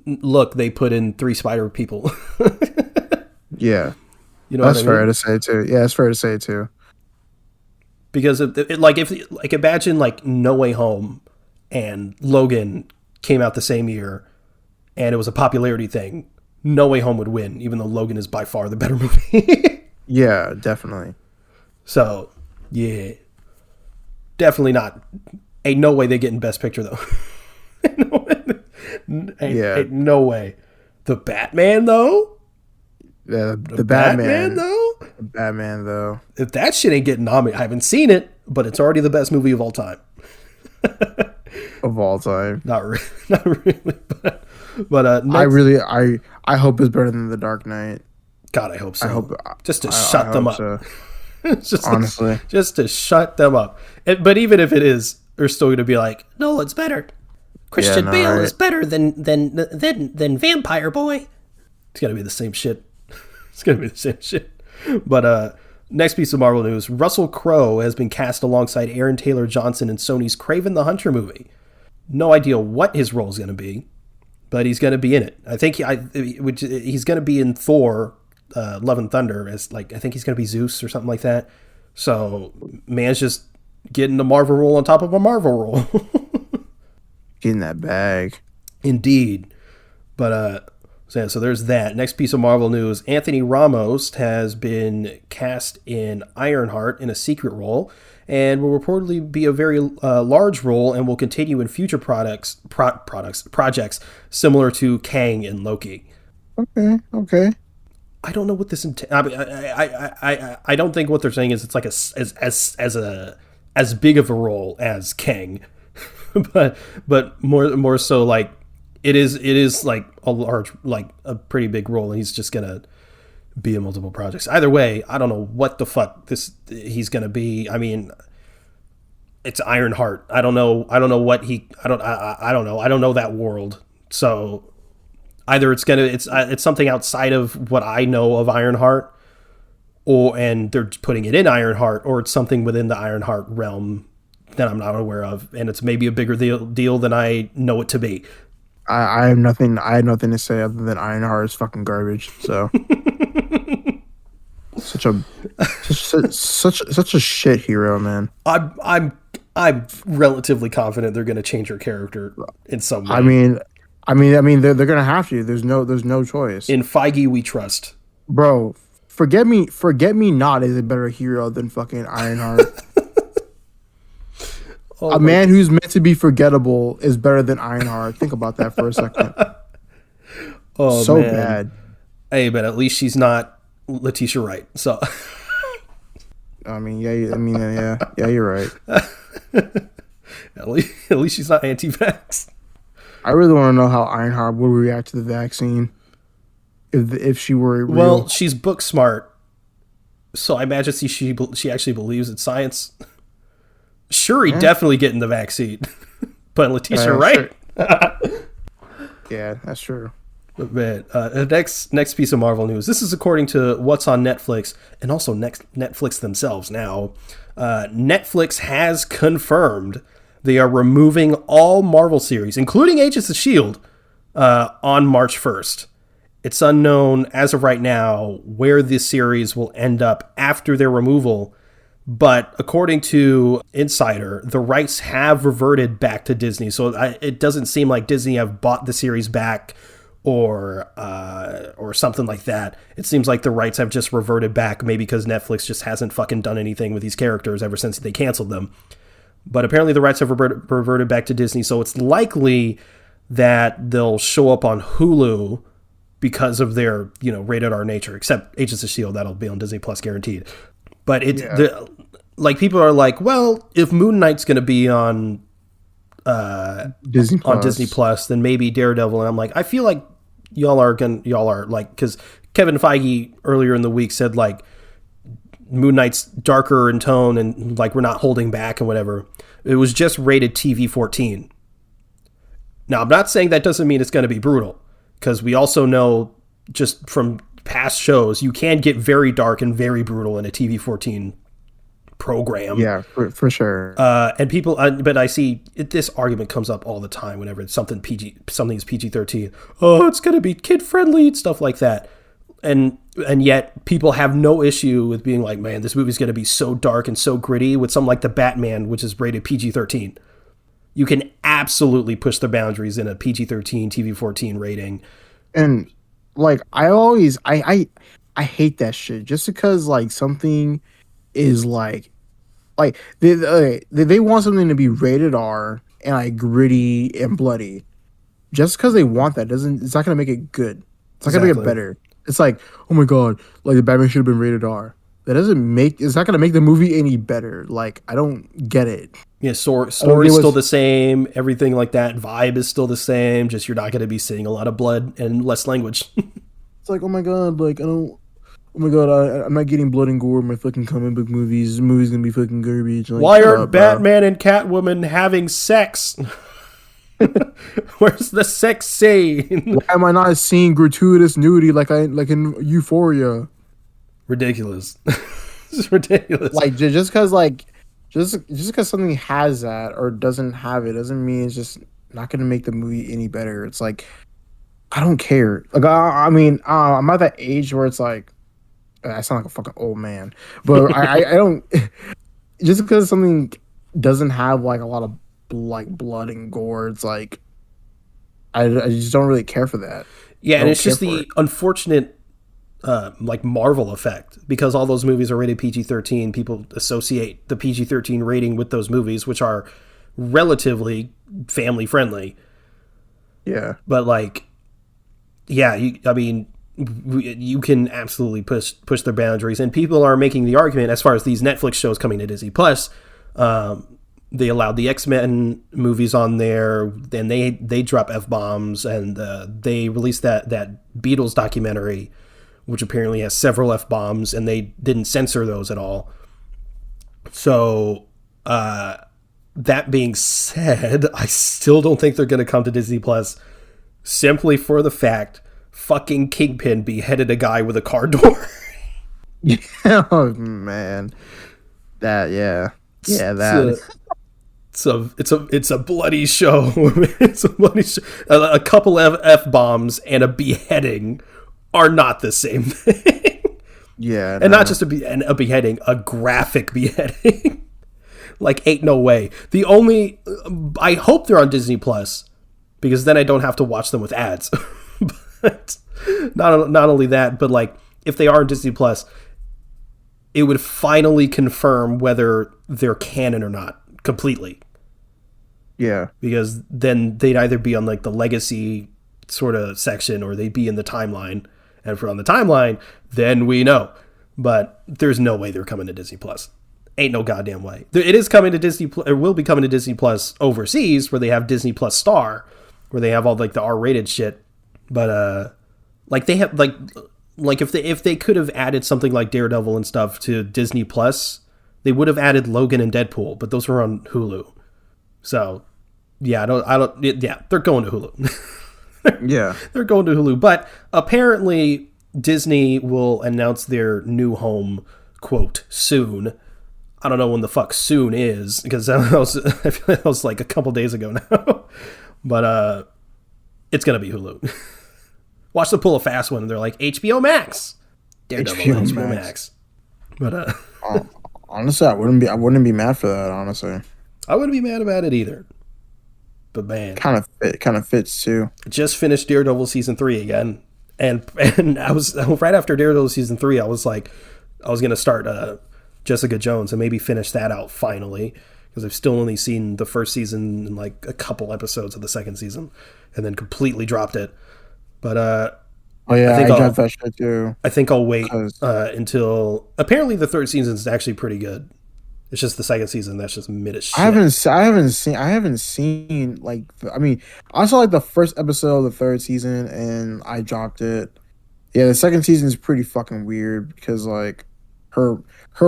look, they put in 3 spider people. Yeah, You know what that's I fair mean? to say too. Yeah, that's fair to say too. Because if imagine like No Way Home and Logan came out the same year and it was a popularity thing, No Way Home would win, even though Logan is by far the better movie. Yeah, definitely. So, yeah. Definitely not. Ain't no way they get in Best Picture, though. Yeah, ain't no way. The Batman, though? yeah. The Batman, Batman, though? the Batman though. If that shit ain't getting nominated, I haven't seen it, but it's already the best movie of all time. Of all time. Not really, but I next, really, I hope it's better than The Dark Knight. God, I hope so. I hope, Just to I shut them hope up. so. just Honestly. just to shut them up. But even if it is, they're still going to be like, no, it's better. Christian no, Bale right. is better than Vampire Boy. It's going to be the same shit. It's going to be the same shit. But next piece of Marvel news: Russell Crowe has been cast alongside Aaron Taylor Johnson in Sony's Kraven the Hunter movie. No idea what his role is going to be, but he's going to be in it. I think he's going to be in Thor, Love and Thunder, as like I think he's going to be Zeus or something like that. So man's just getting the Marvel role on top of a Marvel role. Getting that bag. Indeed. But so there's that. Next piece of Marvel news: Anthony Ramos has been cast in Ironheart in a secret role, and will reportedly be a very large role, and will continue in future projects similar to Kang and Loki. Okay, okay. I don't know what this. I mean, I don't think what they're saying is it's like as big of a role as Kang, but more so like it is like a large, like a pretty big role, and he's just gonna be in multiple projects. Either way, I don't know what the fuck he's gonna be. I mean, it's Ironheart. I don't know what he. I don't know. I don't know that world. So either it's something outside of what I know of Ironheart, and they're putting it in Ironheart, or it's something within the Ironheart realm that I'm not aware of, and it's maybe a bigger deal than I know it to be. I have nothing. I had nothing to say other than Ironheart is fucking garbage. So such a shit hero, man. I'm relatively confident they're going to change her character in some way. I mean, they're gonna have to. There's no choice. In Feige, we trust. Bro, forget me not is a better hero than fucking Ironheart. A man who's meant to be forgettable is better than Ironheart. Think about that for a second. Oh, so man. bad. Hey, but at least she's not Letitia Wright. So, Yeah, you're right. at least she's not anti-vax. I really want to know how Ironheart would react to the vaccine if she were real. Well, she's book smart, so I imagine she actually believes in science. Shuri definitely getting the vaccine, but Letitia Wright. Sure. Yeah, that's true. Man, next piece of Marvel news. This is according to what's on Netflix, and also Netflix themselves now. Netflix has confirmed they are removing all Marvel series, including Agents of S.H.I.E.L.D., on March 1st. It's unknown as of right now where this series will end up after their removal, but according to Insider, the rights have reverted back to Disney. So it doesn't seem like Disney have bought the series back or something like that. It seems like the rights have just reverted back, maybe because Netflix just hasn't fucking done anything with these characters ever since they canceled them. But apparently the rights have reverted back to Disney, so it's likely that they'll show up on Hulu because of their, rated R nature, except Agents of S.H.I.E.L.D., that'll be on Disney Plus guaranteed. But like people are like, well, if Moon Knight's going to be on Disney Plus, then maybe Daredevil. And I'm like, I feel like y'all are like, because Kevin Feige earlier in the week said like Moon Knight's darker in tone and like we're not holding back and whatever. It was just rated TV-14. Now, I'm not saying that doesn't mean it's going to be brutal, because we also know just from past shows you can get very dark and very brutal in a TV-14 program. Yeah, for sure. And people, but I see this argument comes up all the time whenever it's something's PG-13. Oh, it's going to be kid friendly and stuff like that. And yet people have no issue with being like, man, this movie's going to be so dark and so gritty with something like The Batman, which is rated PG-13. You can absolutely push the boundaries in a PG-13, TV-14 rating. And like, I hate that shit just because like something is like they want something to be rated R and like gritty and bloody. Just because they want that it's not gonna make it good. It's not gonna make it better. It's like, oh my god, like the Batman should have been rated R. It's not gonna make the movie any better. Like, I don't get it. Yeah, story's still the same, everything like that. Vibe is still the same, just you're not gonna be seeing a lot of blood and less language. It's like, oh my god, like I'm not getting blood and gore in my fucking comic book movies. This movie's gonna be fucking garbage. Like, why aren't Batman and Catwoman having sex? Where's the sex scene? Why am I not seeing gratuitous nudity like in Euphoria? Ridiculous. It's ridiculous. Like, just because something has that or doesn't have it doesn't mean it's just not gonna make the movie any better. It's like, I don't care. Like, I mean, I'm at that age where it's like, I sound like a fucking old man, but I don't. Just because something doesn't have like a lot of like blood and gore, it's like I just don't really care for that. Yeah, and it's just the unfortunate like Marvel effect, because all those movies are rated PG-13. People associate the PG-13 rating with those movies, which are relatively family friendly. Yeah, but like, yeah, you can absolutely push their boundaries, and people are making the argument as far as these Netflix shows coming to Disney Plus. They allowed the X-Men movies on there, and they drop F-bombs, and they released that Beatles documentary, which apparently has several F-bombs, and they didn't censor those at all. So, that being said, I still don't think they're going to come to Disney Plus, simply for the fact fucking Kingpin beheaded a guy with a car door. Oh man, that. It's a bloody show. It's a bloody show. A couple of F-bombs and a beheading are not the same thing. Yeah, and not just a beheading, a graphic beheading. Like, ain't no way. I hope they're on Disney Plus, because then I don't have to watch them with ads. But not only that, but like, if they are on Disney Plus, it would finally confirm whether they're canon or not completely. Yeah, because then they'd either be on like the legacy sort of section, or they'd be in the timeline. And if we're on the timeline, then we know. But there's no way they're coming to Disney Plus. Ain't no goddamn way. It is coming to Disney. It will be coming to Disney Plus overseas, where they have Disney Plus Star, where they have all like the R-rated shit. But like they have like if they could have added something like Daredevil and stuff to Disney Plus, they would have added Logan and Deadpool, but those were on Hulu. So yeah, they're going to Hulu. Yeah, they're going to Hulu. But apparently Disney will announce their new home, quote, soon. I don't know when the fuck soon is, because I feel like that was like a couple days ago now. But it's gonna be Hulu. Watch them pull a fast one, and they're like, HBO Max. Daredevil, HBO Max. But honestly, I wouldn't be mad for that. Honestly, I wouldn't be mad about it either. But man, kind of fits too. Just finished Daredevil season 3 again, and I was right after Daredevil season 3. I was like, I was gonna start Jessica Jones and maybe finish that out finally, because I've still only seen the first season and like a couple episodes of the second season, and then completely dropped it. But oh yeah, I dropped that shit too. I think I'll wait until apparently the third season is actually pretty good. It's just the second season that's just mid as shit. I haven't seen like I mean I saw like the first episode of the third season and I dropped it. Yeah, the second season is pretty fucking weird because like her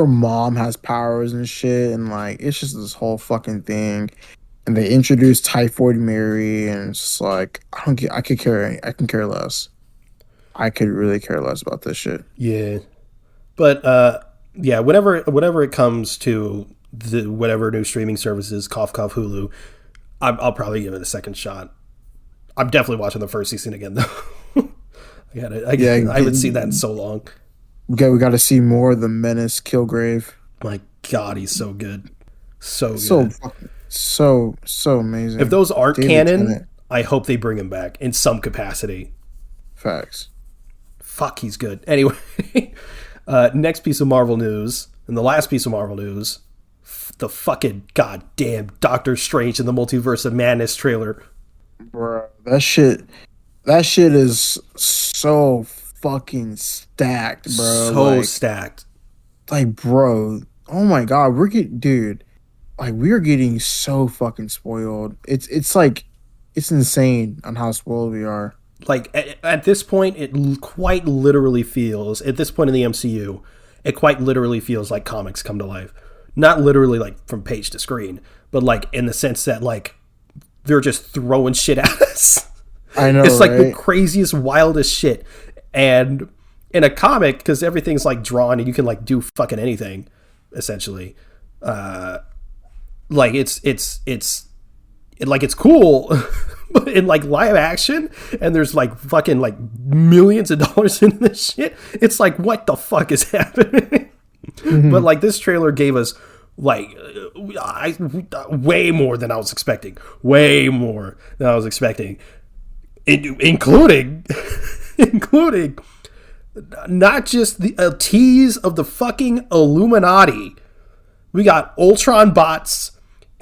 mom has powers and shit and like it's just this whole fucking thing. And they introduced Typhoid Mary and it's just like I can care less. I could really care less about this shit. Yeah. But yeah, whenever it comes to the whatever new streaming services, cough cough Hulu, I'll probably give it a second shot. I'm definitely watching the first season again though. I haven't seen that in so long. We got to see more of the Menace Kilgrave. My God, he's so good, so So amazing. If those aren't David canon, Tennant. I hope they bring him back in some capacity. Facts. Fuck, he's good. Anyway, next piece of Marvel news, and the last piece of Marvel news, the fucking goddamn Doctor Strange in the Multiverse of Madness trailer. Bro, that shit is so fucking stacked, bro. So stacked. Like, bro, oh my God, we're getting so fucking spoiled. It's like, it's insane on how spoiled we are. Like, at this point, it quite literally feels, at this point in the MCU, it quite literally feels like comics come to life. Not literally, like, from page to screen, but, like, in the sense that, like, they're just throwing shit at us. I know, it's, like, right? the craziest, wildest shit. And in a comic, because everything's, like, drawn and you can, like, do fucking anything, essentially. Like, it's cool... But in like live action, and there's like fucking like millions of dollars in this shit, it's like, what the fuck is happening? Mm-hmm. But like this trailer gave us like way more than I was expecting. Way more than I was expecting. Including not just a tease of the fucking Illuminati. We got Ultron bots.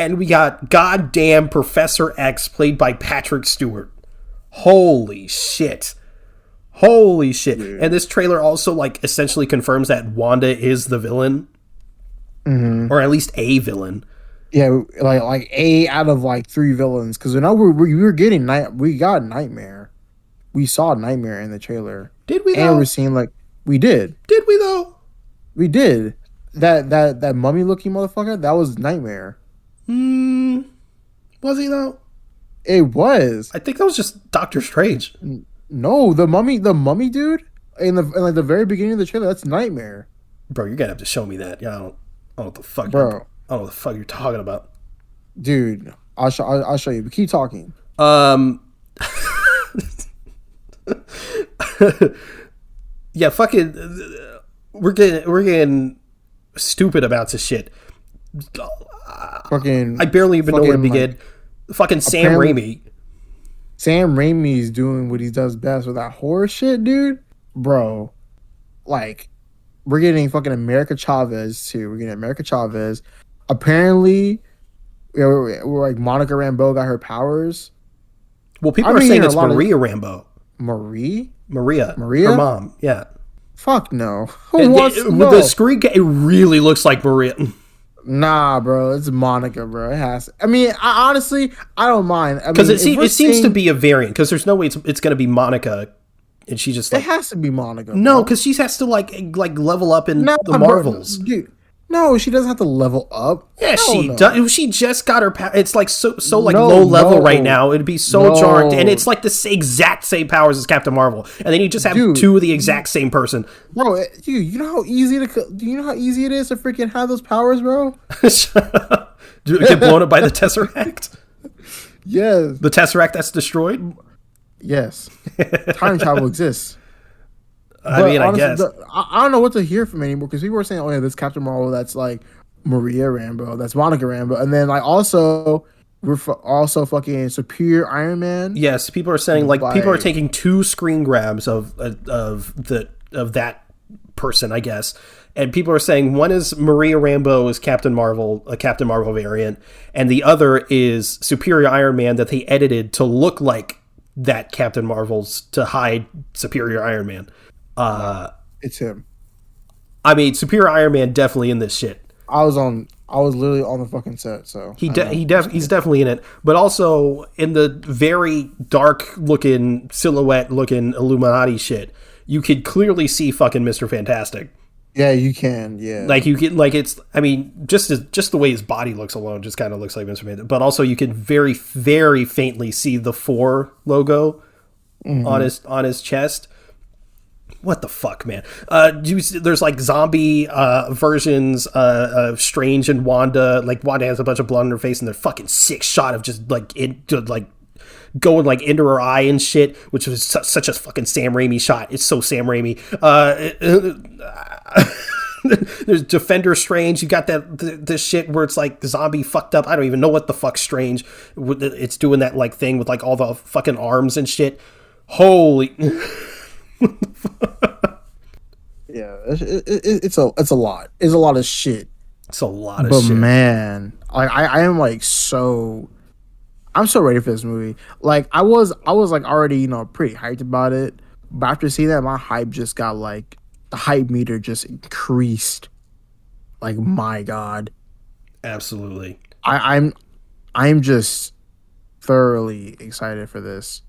And we got goddamn Professor X played by Patrick Stewart. Holy shit. Holy shit. Yeah. And this trailer also like essentially confirms that Wanda is the villain. Mm-hmm. Or at least a villain. Yeah, like a out of like 3 villains. Because we got Nightmare. We saw Nightmare in the trailer. Did we though? And we're seeing like, we did. Did we though? We did. That mummy looking motherfucker, that was Nightmare. Was he though? It was. I think that was just Doctor Strange. No, the mummy dude in like the very beginning of the trailer, that's Nightmare. Bro, you're gonna have to show me that. Yeah, I don't know what the fuck. Bro, I don't know what the fuck you're talking about. Dude, I'll show you. But keep talking. Yeah, fucking. We're getting stupid about this shit. Fucking, I barely even know where to begin. Like, fucking Sam Raimi. Sam Raimi's doing what he does best with that horror shit, dude. Bro, like, we're getting fucking America Chavez too. We're getting America Chavez. Apparently, we're like Monica Rambeau got her powers. Well, people are saying it's Maria Rambeau. Maria? Her mom. Yeah. Fuck no. With the screen, it really looks like Maria. Nah, bro, it's Monica, bro. It has. I mean, honestly, I don't mind. Because it seems to be a variant. Because there's no way it's going to be Monica, and she just. Like, it has to be Monica. No, because she has to like level up in the Marvels. Dude, no, she doesn't have to level up. Yeah, she does. She just got her. It's like so like low level right now. It'd be so jarring, and it's like the exact same powers as Captain Marvel, and then you just have two of the exact same person. Bro, dude, you know how easy it is to freaking have those powers, bro? Get blown up by the Tesseract? Yes. The Tesseract that's destroyed? Yes. Time travel exists. I mean, honestly, I guess. I don't know what to hear from anymore because people were saying, oh, yeah, this Captain Marvel, that's like Maria Rambeau, that's Monica Rambeau. And then, like, also, we're also fucking Superior Iron Man. Yes, people are saying, like, people are taking 2 screen grabs of that person, I guess. And people are saying one is Maria Rambeau as Captain Marvel, a Captain Marvel variant, and the other is Superior Iron Man that they edited to look like that Captain Marvel's to hide Superior Iron Man. It's him. I mean, Superior Iron Man definitely in this shit. I was on I was literally on the fucking set, so He's definitely in it, but also in the very dark looking silhouette looking Illuminati shit, you could clearly see fucking Mr. Fantastic. Yeah, you can. Yeah, Like you can, like it's. I mean, just the way his body looks alone, just kind of looks like Mr. Fantastic. But also, you can very, very faintly see the 4 logo on his chest. What the fuck, man? There's like zombie versions of Strange and Wanda. Like Wanda has a bunch of blood on her face, and they're fucking sick shot of just like going like into her eye and shit, which was such a fucking Sam Raimi shot. It's so Sam Raimi. There's Defender Strange. You got this shit where it's like zombie fucked up. I don't even know what the fuck's Strange. It's doing that like thing with like all the fucking arms and shit. Holy. Yeah, it's a lot. It's a lot of shit. It's a lot of but shit. But man, like I am like so. I'm so ready for this movie. Like I was like already pretty hyped about it, but after seeing that, my hype just got like the hype meter just increased. Like my god, absolutely. I'm just thoroughly excited for this.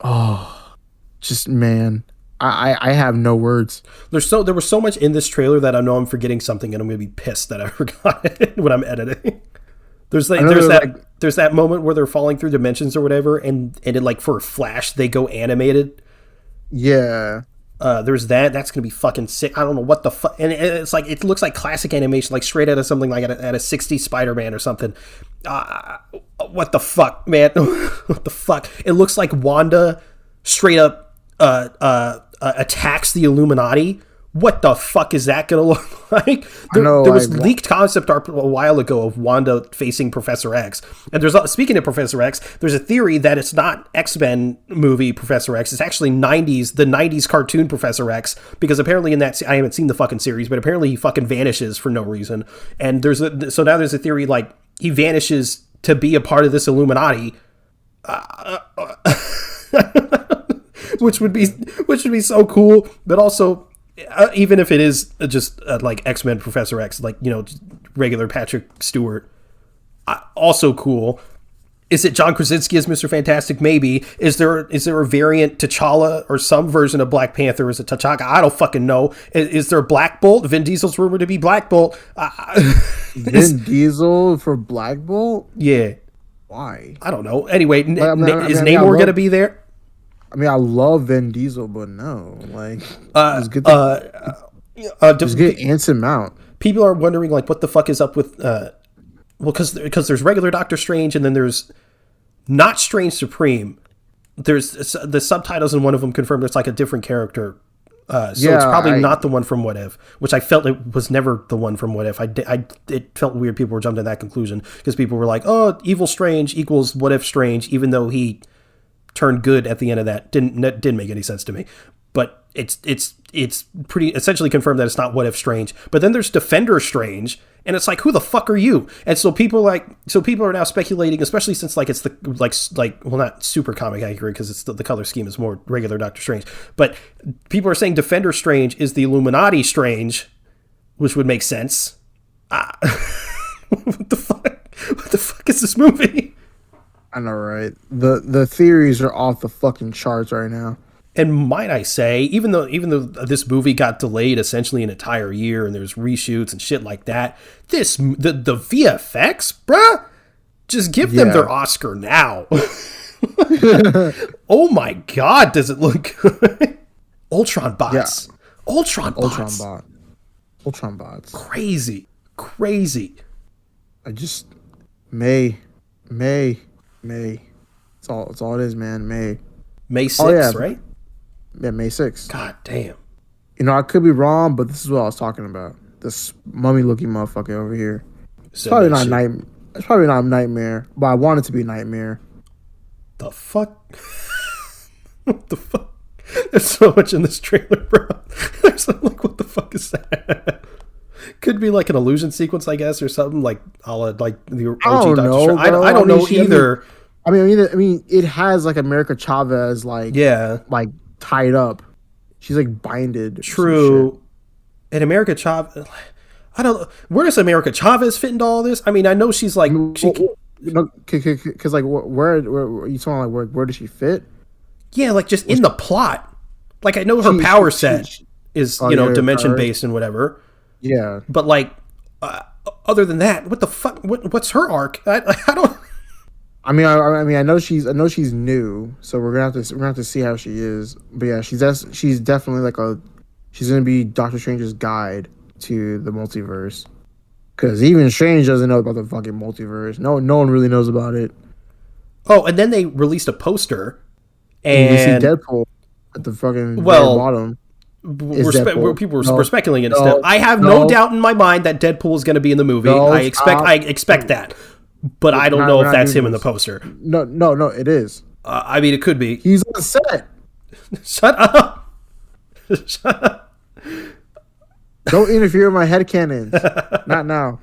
Oh, just man. I have no words. There was so much in this trailer that I know I'm forgetting something, and I'm gonna be pissed that I forgot it when I'm editing. There's that moment where they're falling through dimensions or whatever, and it like for a flash they go animated. Yeah. There's that. That's gonna be fucking sick. I don't know what the fuck, and it's like it looks like classic animation, like straight out of something like at a 60s Spider-Man or something. What the fuck, man? What the fuck? It looks like Wanda straight up attacks the Illuminati. What the fuck is that gonna look like? There was leaked concept art a while ago of Wanda facing Professor X. And speaking of Professor X, there's a theory that it's not X-Men movie Professor X. It's actually the 90s cartoon Professor X, because apparently in that, I haven't seen the fucking series, but apparently he fucking vanishes for no reason. And so now there's a theory like he vanishes to be a part of this Illuminati. Which would be so cool, but also even if it is just like X-Men Professor X, like regular Patrick Stewart, also cool. Is it John Krasinski as Mr. Fantastic? Maybe. Is there a variant T'Challa or some version of Black Panther? Is it T'Chaka? I don't fucking know. Is there Black Bolt? Vin Diesel's rumored to be Black Bolt. Vin Diesel for Black Bolt? Yeah. Why? I don't know. Anyway, is Namor going to be there? I mean, I love Vin Diesel, but no, like it's good. Just get Anson Mount. People are wondering, like, what the fuck is up with? Because there's regular Doctor Strange, and then there's not Strange Supreme. There's the subtitles in one of them confirmed it's like a different character. It's probably not the one from What If, which I felt it was never the one from What If. It felt weird. People were jumping to that conclusion because people were like, "Oh, Evil Strange equals What If Strange," even though he turned good at the end of that. Didn't make any sense to me. But it's pretty essentially confirmed that it's not What If Strange. But then there's Defender Strange, and it's like, who the fuck are you? And so people are now speculating, especially since like it's not super comic accurate because it's the color scheme is more regular Doctor Strange. But people are saying Defender Strange is the Illuminati Strange, which would make sense. What the fuck? What the fuck is this movie? I know, right? The theories are off the fucking charts right now. And might I say, even though this movie got delayed essentially an entire year and there's reshoots and shit like that, the VFX, bruh, just give them their Oscar now. Oh my god, does it look good? Ultron bots. Yeah. Ultron bots. Crazy. I just May. It's all it is, man. May 6th, right? Yeah, May 6th. God damn. I could be wrong, but this is what I was talking about. This mummy-looking motherfucker over here. It's probably not Nightmare. It's probably not Nightmare, but I want it to be Nightmare. The fuck? What the fuck? There's so much in this trailer, bro. There's like, what the fuck is that? Could be like an illusion sequence, I guess, or something like like the OG Doctor Strange. I don't know either. I mean, it has like America Chavez, like tied up. She's like binded. True. And America Chavez, I don't know. Where does America Chavez fit into all this? I mean, I know she's like... Because like where you talking like where does she fit? Yeah, like just in the plot. Like I know her power set is dimension based and whatever. Yeah, but like other than that, what the fuck? What's her arc? I don't. I mean, I know she's new, so we're gonna have to see how she is. But yeah, she's definitely like she's gonna be Doctor Strange's guide to the multiverse. Because even Strange doesn't know about the fucking multiverse. No one really knows about it. Oh, and then they released a poster, and you see Deadpool at the fucking bottom. People were speculating it. I have no doubt in my mind that Deadpool is going to be in the movie. I expect that, but I don't know if that's him in the poster. No, it is. I mean, it could be. He's on set. Shut up. Shut up. Don't interfere with my headcanons. Not now.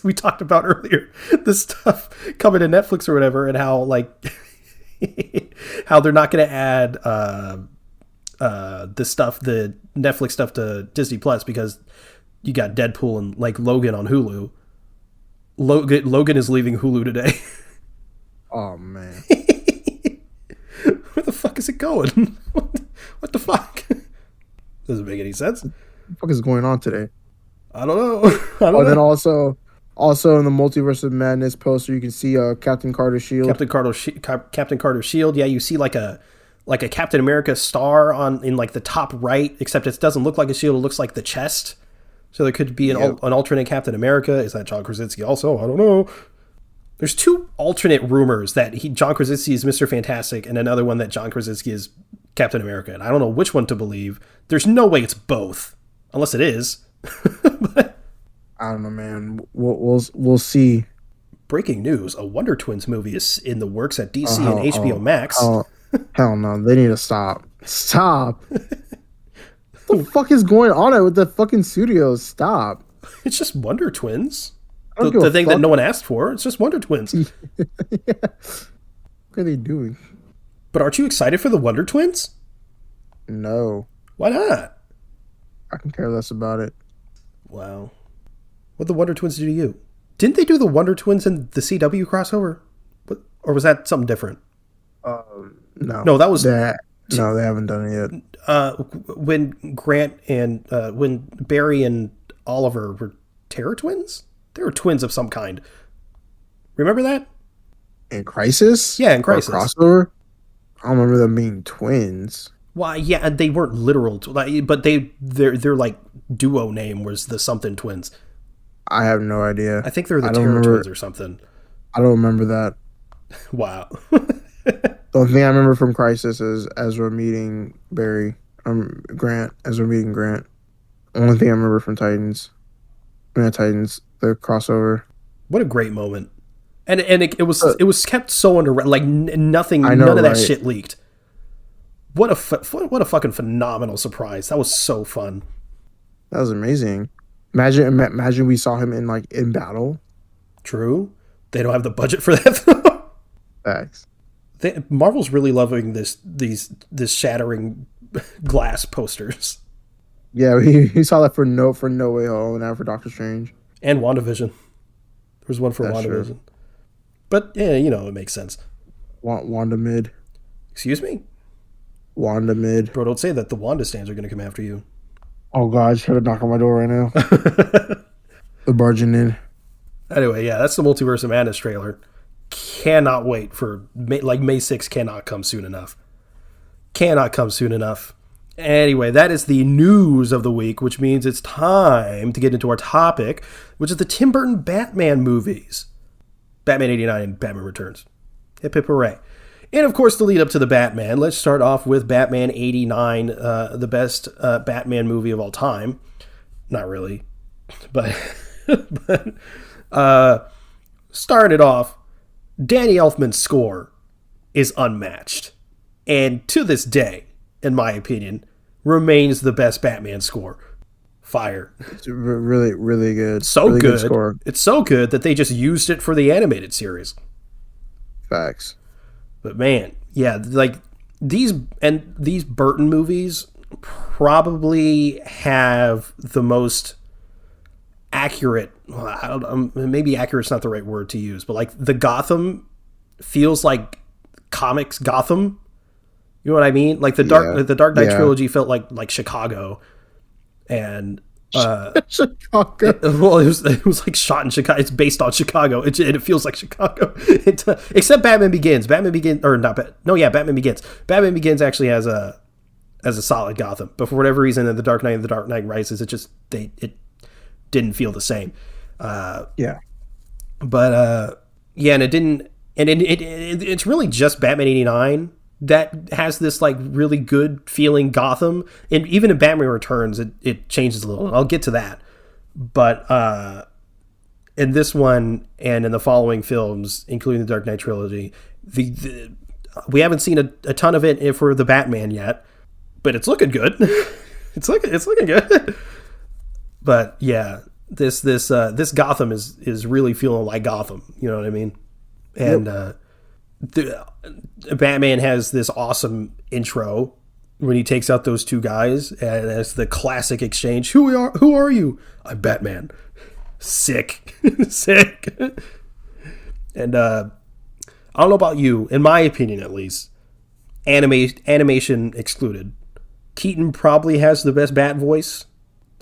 We talked about earlier this stuff coming to Netflix or whatever, and how like how they're not going to add the Netflix stuff to Disney Plus because you got Deadpool and like Logan on Hulu. Logan is leaving Hulu today. Oh man. Where the fuck is it going? What the fuck? Doesn't make any sense. What the fuck is going on today? I don't know. Then also in the Multiverse of Madness poster, you can see Captain Carter's shield. Captain Carter's shield. Yeah, you see like a Captain America star in like the top right, except it doesn't look like a shield. It looks like the chest. So there could be an alternate Captain America. Is that John Krasinski also? I don't know. There's two alternate rumors that John Krasinski is Mr. Fantastic and another one that John Krasinski is Captain America. And I don't know which one to believe. There's no way it's both. Unless it is. But, I don't know, man. We'll see. Breaking news. A Wonder Twins movie is in the works at DC and HBO Max. Hell no. They need to stop. Stop. What the fuck is going on with the fucking studios? Stop. It's just Wonder Twins. The thing that no one asked for. It's just Wonder Twins. Yeah. What are they doing? But aren't you excited for the Wonder Twins? No. Why not? I can care less about it. Wow. What'd the Wonder Twins do to you? Didn't they do the Wonder Twins in the CW crossover? Or was that something different? No. No, that was... No, they haven't done it yet. When Grant and... when Barry and Oliver were Terror Twins? They were twins of some kind. Remember that? In Crisis? Yeah, in Crisis. Crossover? I don't remember them being twins. Why, yeah, and they weren't literal, but their like duo name was the something twins. I have no idea. I think they're the Terror Twins or something. I don't remember that. Wow. The only thing I remember from Crisis is Ezra meeting Barry. Grant. Ezra meeting Grant. Only thing I remember from Titans. Titans, the crossover. What a great moment. And it was kept so under, like nothing, none of that shit leaked. What a fucking phenomenal surprise. That was so fun. That was amazing. Imagine we saw him in battle. True. They don't have the budget for that though. Facts. Marvel's really loving this shattering glass posters. Yeah, we saw that for No Way Home and for Doctor Strange. And WandaVision. There's one for WandaVision. True. But yeah, it makes sense. Wanda mid. Excuse me? Wanda mid. Bro, don't say that. The Wanda stands are going to come after you. Oh God, just trying to knock on my door right now. They're barging in. Anyway, yeah, that's the Multiverse of Madness trailer. Cannot wait for May 6th. Cannot come soon enough. Cannot come soon enough. Anyway, that is the news of the week, which means it's time to get into our topic, which is the Tim Burton Batman movies. Batman 89 and Batman Returns. Hip hip hooray. And of course, the lead up to the Batman. Let's start off with Batman 89, the best Batman movie of all time. Not really. But starting it off, Danny Elfman's score is unmatched. And to this day, in my opinion, remains the best Batman score. Fire. It's really, really good. So really good. Score. It's so good that they just used it for the animated series. Facts. But man, yeah, like these Burton movies probably have the most accurate, well, I don't, maybe accurate's not the right word to use, but like the Gotham feels like comics Gotham. You know what I mean? Like the Dark Knight trilogy felt like Chicago, and Chicago. It was like shot in Chicago. It's based on Chicago. It feels like Chicago. Except Batman Begins. Batman Begins Batman Begins actually has a solid Gotham, but for whatever reason, in the Dark Knight and the Dark Knight Rises, it didn't feel the same. And it didn't, and it's really just Batman 89 that has this like really good feeling Gotham, and even in Batman Returns it changes a little. I'll get to that, but in this one and in the following films, including the Dark Knight trilogy, we haven't seen a ton of it for the Batman yet, but it's looking good. it's looking good. But yeah, this Gotham is really feeling like Gotham. You know what I mean? And Batman has this awesome intro when he takes out those two guys, and it's the classic exchange. Who are you? I'm Batman. Sick. Sick. And I don't know about you, in my opinion at least, animation excluded, Keaton probably has the best Bat voice,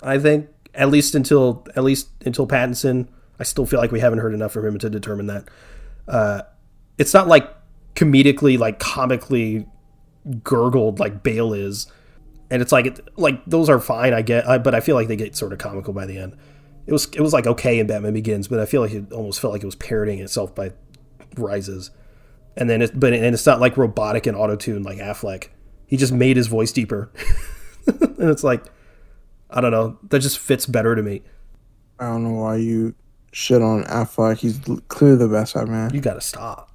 I think, at least until Pattinson. I still feel like we haven't heard enough from him to determine that. It's not like comedically, like comically gurgled like Bale is, and it's like those are fine, but I feel like they get sort of comical by the end. It was like okay in Batman Begins, but I feel like it almost felt like it was parodying itself by Rises, and then it's not like robotic and auto-tuned like Affleck. He just made his voice deeper, and it's like, I don't know, that just fits better to me. I don't know why you shit on Affleck. He's clearly the best Batman. You gotta stop.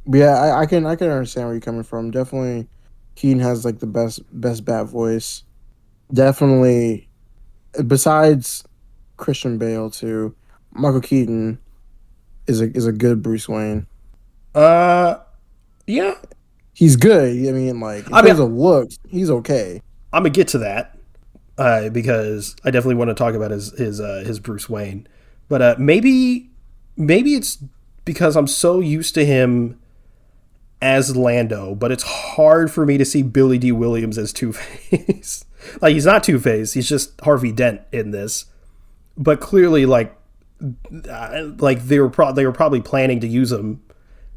Yeah, I can understand where you're coming from. Definitely, Keaton has like the best Bat voice. Definitely, besides Christian Bale too, Michael Keaton is a good Bruce Wayne. Yeah, he's good. I mean, like in terms of looks, he's okay. I'm gonna get to that because I definitely want to talk about his Bruce Wayne, but maybe it's because I'm so used to him as Lando, but it's hard for me to see Billy D. Williams as Two-Face. Like, he's not Two-Face, he's just Harvey Dent in this. But clearly, like they were probably planning to use him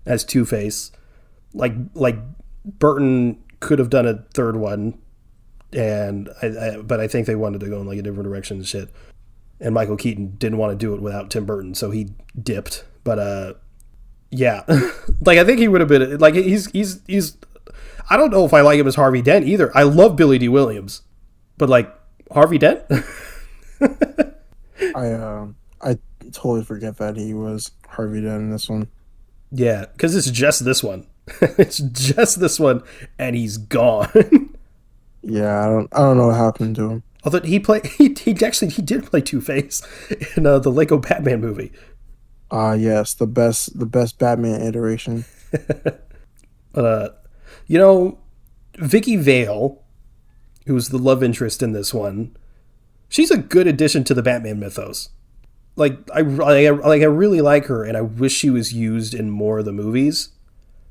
as Two-Face. Like Burton could have done a third one, but I think they wanted to go in like a different direction and shit. And Michael Keaton didn't want to do it without Tim Burton, so he dipped. But yeah, like I think he would have been like he's. I don't know if I like him as Harvey Dent either. I love Billy D. Williams, but like Harvey Dent, I totally forget that he was Harvey Dent in this one. Yeah, because it's just this one. It's just this one, and he's gone. Yeah, I don't know what happened to him. Although he did play Two-Face in the Lego Batman movie. Yes, the best Batman iteration. Vicky Vale, who's the love interest in this one, she's a good addition to the Batman mythos. Like I really like her, and I wish she was used in more of the movies.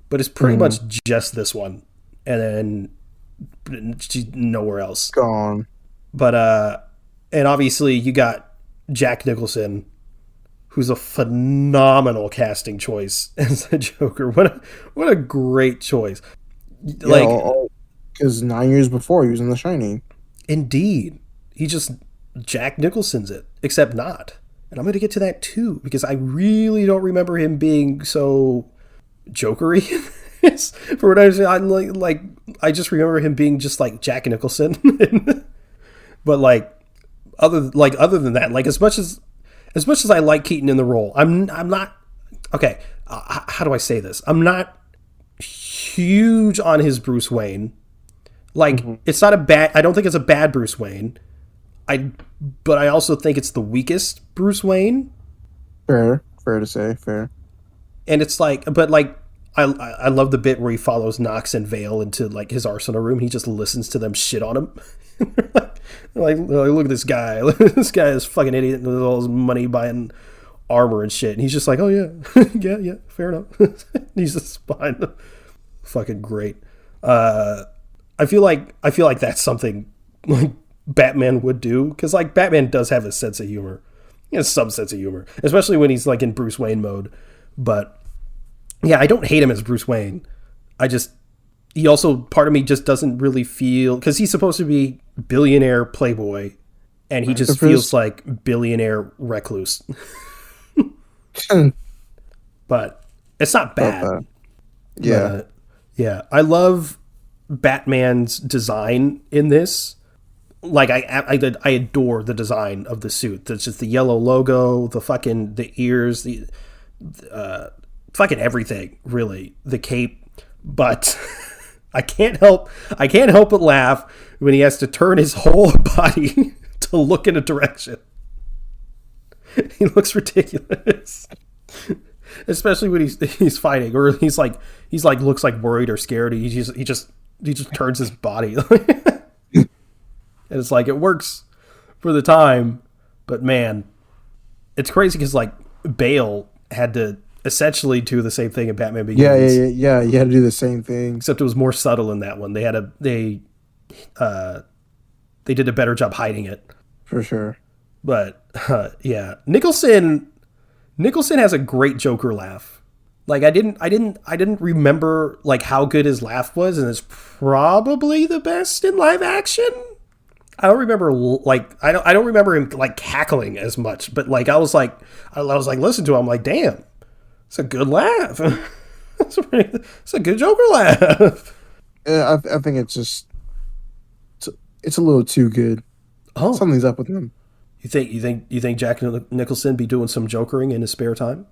But it's pretty much just this one, and then she's nowhere else. Gone. But and obviously you got Jack Nicholson, who's a phenomenal casting choice as a Joker. What a great choice! Because 9 years before he was in The Shining. Indeed, he just Jack Nicholson's it, except not. And I'm going to get to that too, because I really don't remember him being so Jokery. For what I understand, I just remember him being just like Jack Nicholson. But other than that, like as much as I like Keaton in the role, I'm not okay. How do I say this? I'm not huge on his Bruce Wayne. It's not a bad. I don't think it's a bad Bruce Wayne. But I also think it's the weakest Bruce Wayne. Fair to say, fair. And it's I love the bit where he follows Nox and Vale into like his arsenal room. He just listens to them shit on him. like, look at this guy. This guy is fucking idiot with all his money buying armor and shit. And he's just like, oh yeah, yeah, fair enough. He's just behind them. Fucking great. I feel like that's something like Batman would do, because like Batman does have a sense of humor. He has some sense of humor, especially when he's like in Bruce Wayne mode. But yeah, I don't hate him as Bruce Wayne. He also, part of me just doesn't really feel, because he's supposed to be billionaire playboy, and he just feels like billionaire recluse. But it's not bad. Yeah. Yeah. I love Batman's design in this. Like I adore the design of the suit. That's just the yellow logo, the ears, the fucking everything, really. The cape. But I can't help but laugh when he has to turn his whole body to look in a direction. He looks ridiculous. Especially when he's fighting, or he's like looks like worried or scared. He just turns his body. And it's like, it works for the time, but man, it's crazy because like Bale had to essentially do the same thing in Batman Begins. Yeah. You had to do the same thing, except it was more subtle in that one. They did a better job hiding it, for sure. But yeah, Nicholson has a great Joker laugh. Like I didn't remember like how good his laugh was, and it's probably the best in live action. I don't remember I don't remember him like cackling as much, but like I was like listen to him, I'm like, damn, it's a good laugh. It's a good Joker laugh. Yeah, I think it's a little too good. Oh, something's up with him. You think Jack Nicholson be doing some jokering in his spare time?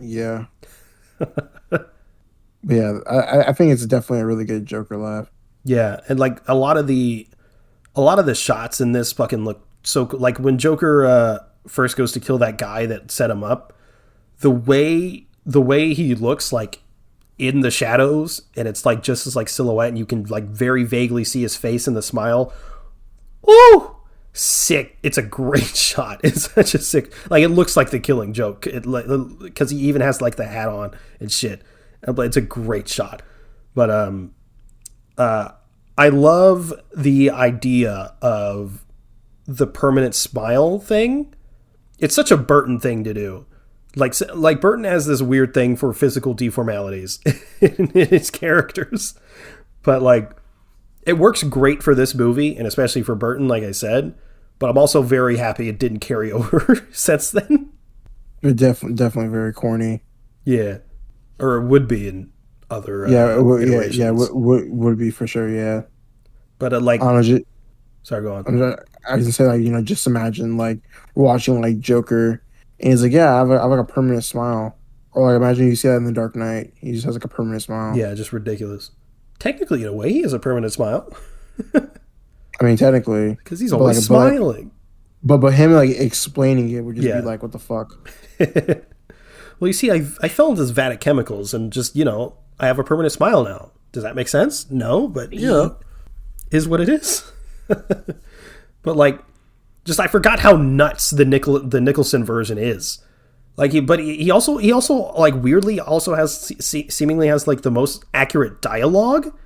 Yeah. Yeah, I think it's definitely a really good Joker laugh. Yeah, and like a lot of the shots in this fucking look so, like when Joker first goes to kill that guy that set him up, the way he looks like in the shadows, and it's like just as like silhouette, and you can like very vaguely see his face in the smile. Ooh! Sick. It's a great shot. It's such a sick, like it looks like the Killing Joke, because he even has like the hat on and shit. But it's a great shot. But I love the idea of the permanent smile thing. It's such a Burton thing to do. Like Burton has this weird thing for physical deformalities in his characters, but like it works great for this movie, and especially for Burton, like I said. But I'm also very happy it didn't carry over since then. It's definitely very corny. Yeah, or it would be in other iterations. Would be for sure. Yeah, but like, I don't know, sorry, go on. I can say like just imagine like watching like Joker, and he's like, yeah, I have like a permanent smile, or like imagine you see that in The Dark Knight, he just has like a permanent smile. Yeah, just ridiculous. Technically, in a way, he has a permanent smile. I mean, technically, because he's always smiling. But him like explaining it would just be like, what the fuck? Well, you see, I fell into this vat of chemicals, and just I have a permanent smile now. Does that make sense? No, but is what it is. But like, just I forgot how nuts the Nicholson version is. Like he also like weirdly also has seemingly has like the most accurate dialogue.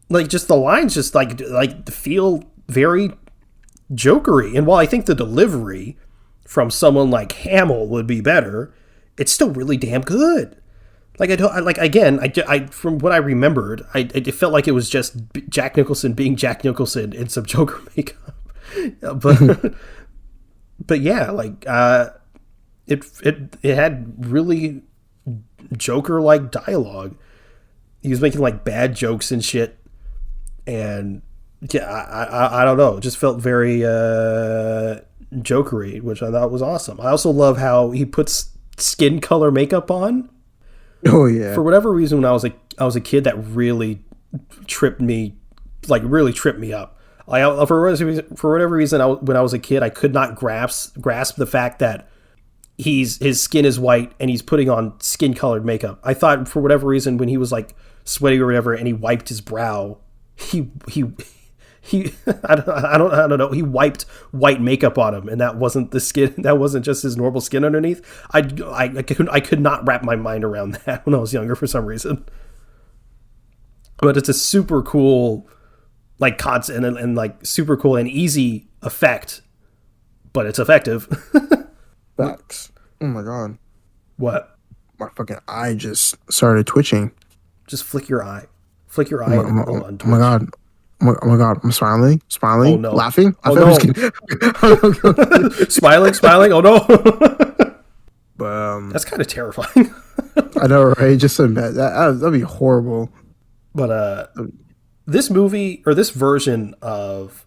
Like just the lines just like feel very jokery, and while I think the delivery from someone like Hamill would be better, it's still really damn good. Like I from what I remembered, it felt like it was just Jack Nicholson being Jack Nicholson in some Joker makeup. But yeah, like it had really Joker-like dialogue. He was making like bad jokes and shit, and yeah, I don't know, it just felt very jokery, which I thought was awesome. I also love how he puts skin color makeup on. Oh yeah. For whatever reason, when I was a kid, that really tripped me up. For whatever reason, when I was a kid, I could not grasp the fact that his skin is white and he's putting on skin colored makeup. I thought for whatever reason when he was like sweating or whatever and he wiped his brow, he I don't know, he wiped white makeup on him and that wasn't the skin, that wasn't just his normal skin underneath. I could not wrap my mind around that when I was younger for some reason. But it's a super cool like concept and like super cool and easy effect, but it's effective. Facts. Oh my god. What? My fucking eye just started twitching. Just flick your eye. Flick your eye. Oh my god. Oh my god. I'm smiling. Oh, no. Laughing. Oh, no. Smiling. Oh no. But that's kind of terrifying. I know, right? Just admit that'd be horrible. But this movie or this version of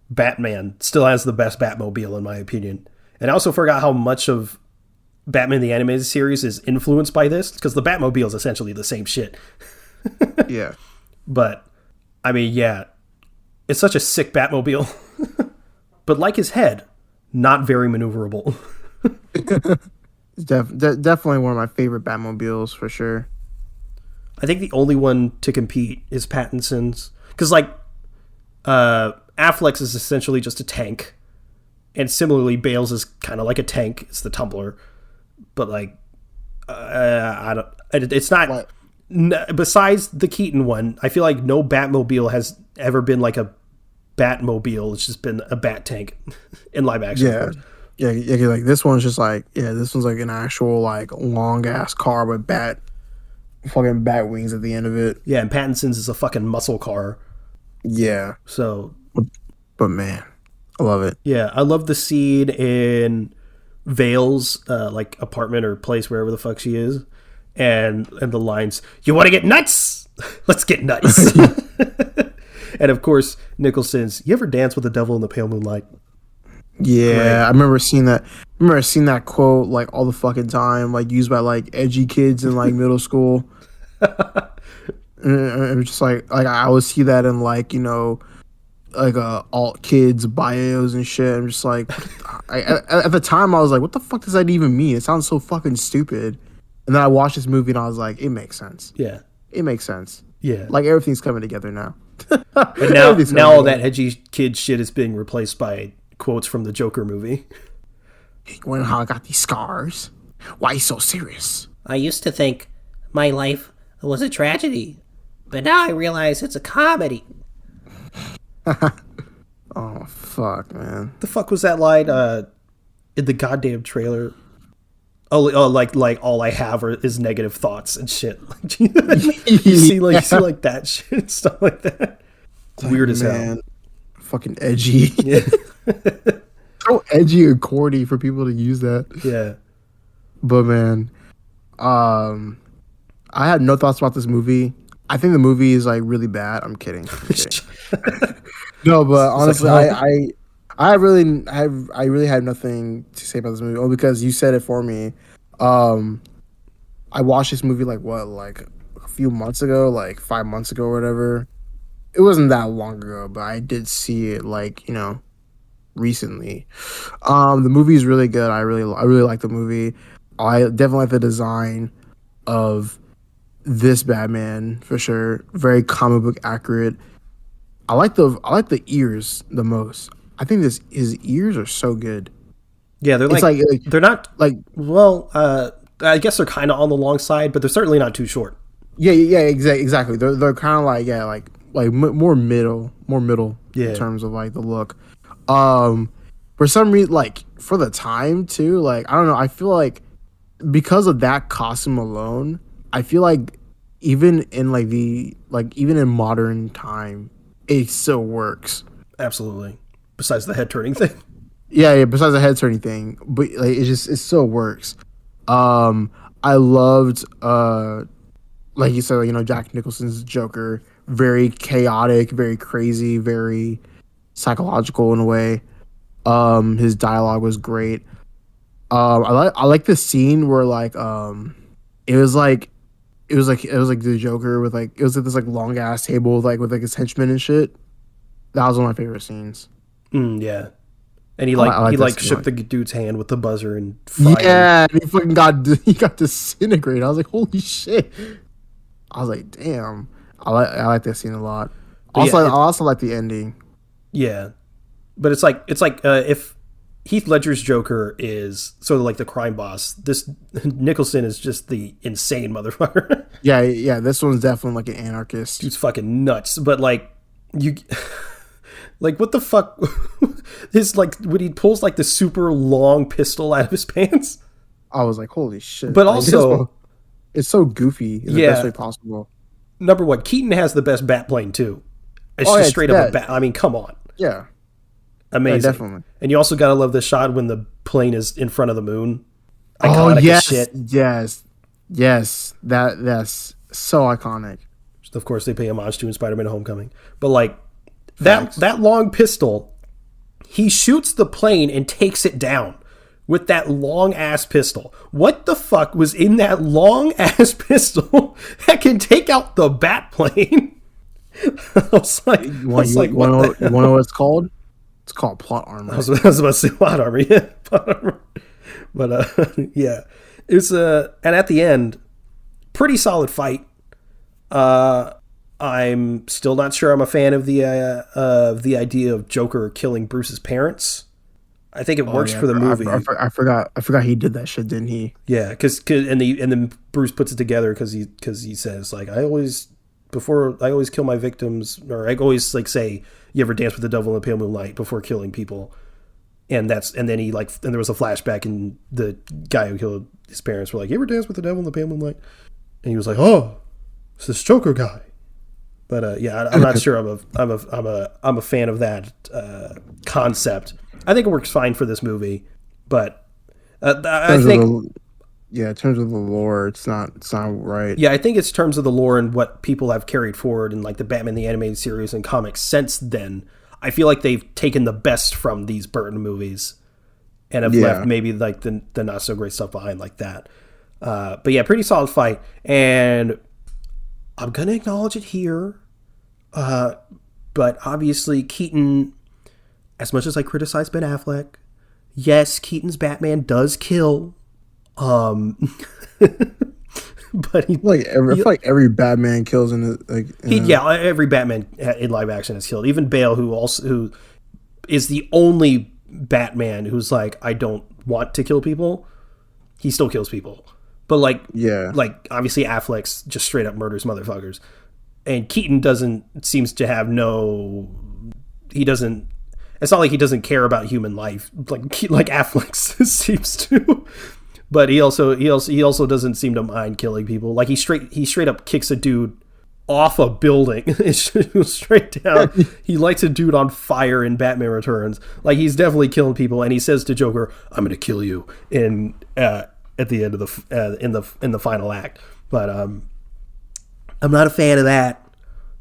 Batman still has the best Batmobile in my opinion. And I also forgot how much of Batman the Animated Series is influenced by this, because the Batmobile is essentially the same shit. Yeah. But, I mean, yeah, it's such a sick Batmobile. But like his head, not very maneuverable. It's definitely one of my favorite Batmobiles for sure. I think the only one to compete is Pattinson's. Because, like, Affleck's is essentially just a tank. And similarly, Bale's is kind of like a tank. It's the tumbler. But, like, I don't... It's not... Besides the Keaton one, I feel like no Batmobile has ever been like a Batmobile. It's just been a Bat tank in live action. Yeah. Yeah, like this one's just like, this one's like an actual like long ass car with fucking bat wings at the end of it. Yeah, and Pattinson's is a fucking muscle car. Yeah. So, but man, I love it. Yeah, I love the scene in Vale's like apartment or place wherever the fuck she is, and the lines, "You want to get nuts? Let's get nuts." And of course, Nicholson's, "You ever dance with the devil in the pale moonlight?" Yeah, Great. I remember seeing that. That quote like all the fucking time, like used by like edgy kids in like middle school. And it was just like I always see that in like, you know, like alt kids bios and shit. I'm just like, at the time I was like, what the fuck does that even mean? It sounds so fucking stupid. And then I watched this movie and I was like, it makes sense. Yeah, it makes sense. Yeah, like everything's coming together now. But now all that edgy kid shit is being replaced by quotes from the Joker movie. When how I got these scars? Why you so serious? I used to think my life was a tragedy, but now I realize it's a comedy. Oh fuck, man! The fuck was that line in the goddamn trailer? Oh, like all I have is negative thoughts and shit. you see like that shit, stuff like that. It's weird as hell. Fucking edgy. Yeah. So edgy and corny for people to use that. Yeah. But man, I had no thoughts about this movie. I think the movie is like really bad. I'm kidding. No, but honestly, I really had nothing to say about this movie. Oh, because you said it for me. I watched this movie like a few months ago, like 5 months ago or whatever. It wasn't that long ago, but I did see it like, you know, recently. The movie is really good. I really like the movie. I definitely like the design of this Batman for sure. Very comic book accurate. I like the ears the most. I think his ears are so good. Yeah, they're like they're not like, well, I guess they're kind of on the long side, but they're certainly not too short. Yeah, exactly. They're kind of like more middle in terms of like the look. For some reason, like for the time too, like I don't know, I feel like because of that costume alone, I feel like even in modern time, it still works. Absolutely. Besides the head turning thing. Yeah. Besides the head turning thing, but like it still works. I loved like you said, you know, Jack Nicholson's Joker, very chaotic, very crazy, very psychological in a way. His dialogue was great. I like the scene where it was like the Joker with like, it was like this like long ass table with his henchmen and shit. That was one of my favorite scenes. Yeah. And he shook the dude's hand with the buzzer and fired. Yeah, and he got disintegrated. I was like, holy shit. I was like, damn. I like that scene a lot. Also, I also like the ending. Yeah, but it's like if Heath Ledger's Joker is sort of like the crime boss, this Nicholson is just the insane motherfucker. Yeah. This one's definitely like an anarchist. Dude's fucking nuts. But like you. Like, what the fuck? His, like, when he pulls, like, the super long pistol out of his pants. I was like, holy shit. But also... It's so goofy in the best way possible. Number one, Keaton has the best bat plane, too. It's just straight up a bat. I mean, come on. Yeah. Amazing. Yeah, definitely. And you also gotta love the shot when the plane is in front of the moon. Iconic as shit. Yes. That's so iconic. Which, of course, they pay homage to in Spider-Man Homecoming. But, like... That long pistol, he shoots the plane and takes it down with that long ass pistol. What the fuck was in that long ass pistol that can take out the bat plane? I was like, you want to know what it's called? It's called plot armor. I was about to say plot armor, yeah. Plot armor. But yeah, it's and at the end, pretty solid fight. I'm still not sure I'm a fan of the idea of Joker killing Bruce's parents. I think it works for the movie. I forgot he did that shit, didn't he? Yeah, because then Bruce puts it together because he says, like, I always kill my victims, or I always, like, say, you ever dance with the devil in the pale moonlight before killing people, and then there was a flashback, and the guy who killed his parents were like, you ever dance with the devil in the pale moonlight? And he was like, oh, it's this Joker guy. But yeah, I'm not sure I'm a fan of that concept. I think it works fine for this movie, but I think in terms of the lore, it's not right. Yeah, I think it's terms of the lore and what people have carried forward in like the Batman the Animated Series and comics since then. I feel like they've taken the best from these Burton movies and have left maybe like the not so great stuff behind like that. But yeah, pretty solid fight, and I'm gonna acknowledge it here. But obviously Keaton, as much as I criticize Ben Affleck, yes, Keaton's Batman does kill. But I feel like every Batman kills every Batman in live action has killed. Even Bale, who is the only Batman who's like, I don't want to kill people, he still kills people. But like obviously Affleck's just straight up murders motherfuckers. And Keaton seems to have it's not like he doesn't care about human life like Affleck seems to, but he also doesn't seem to mind killing people. Like he straight up kicks a dude off a building straight down. He lights a dude on fire in Batman Returns. Like he's definitely killing people, and he says to Joker, "I'm going to kill you" at the end of in the final act. But I'm not a fan of that,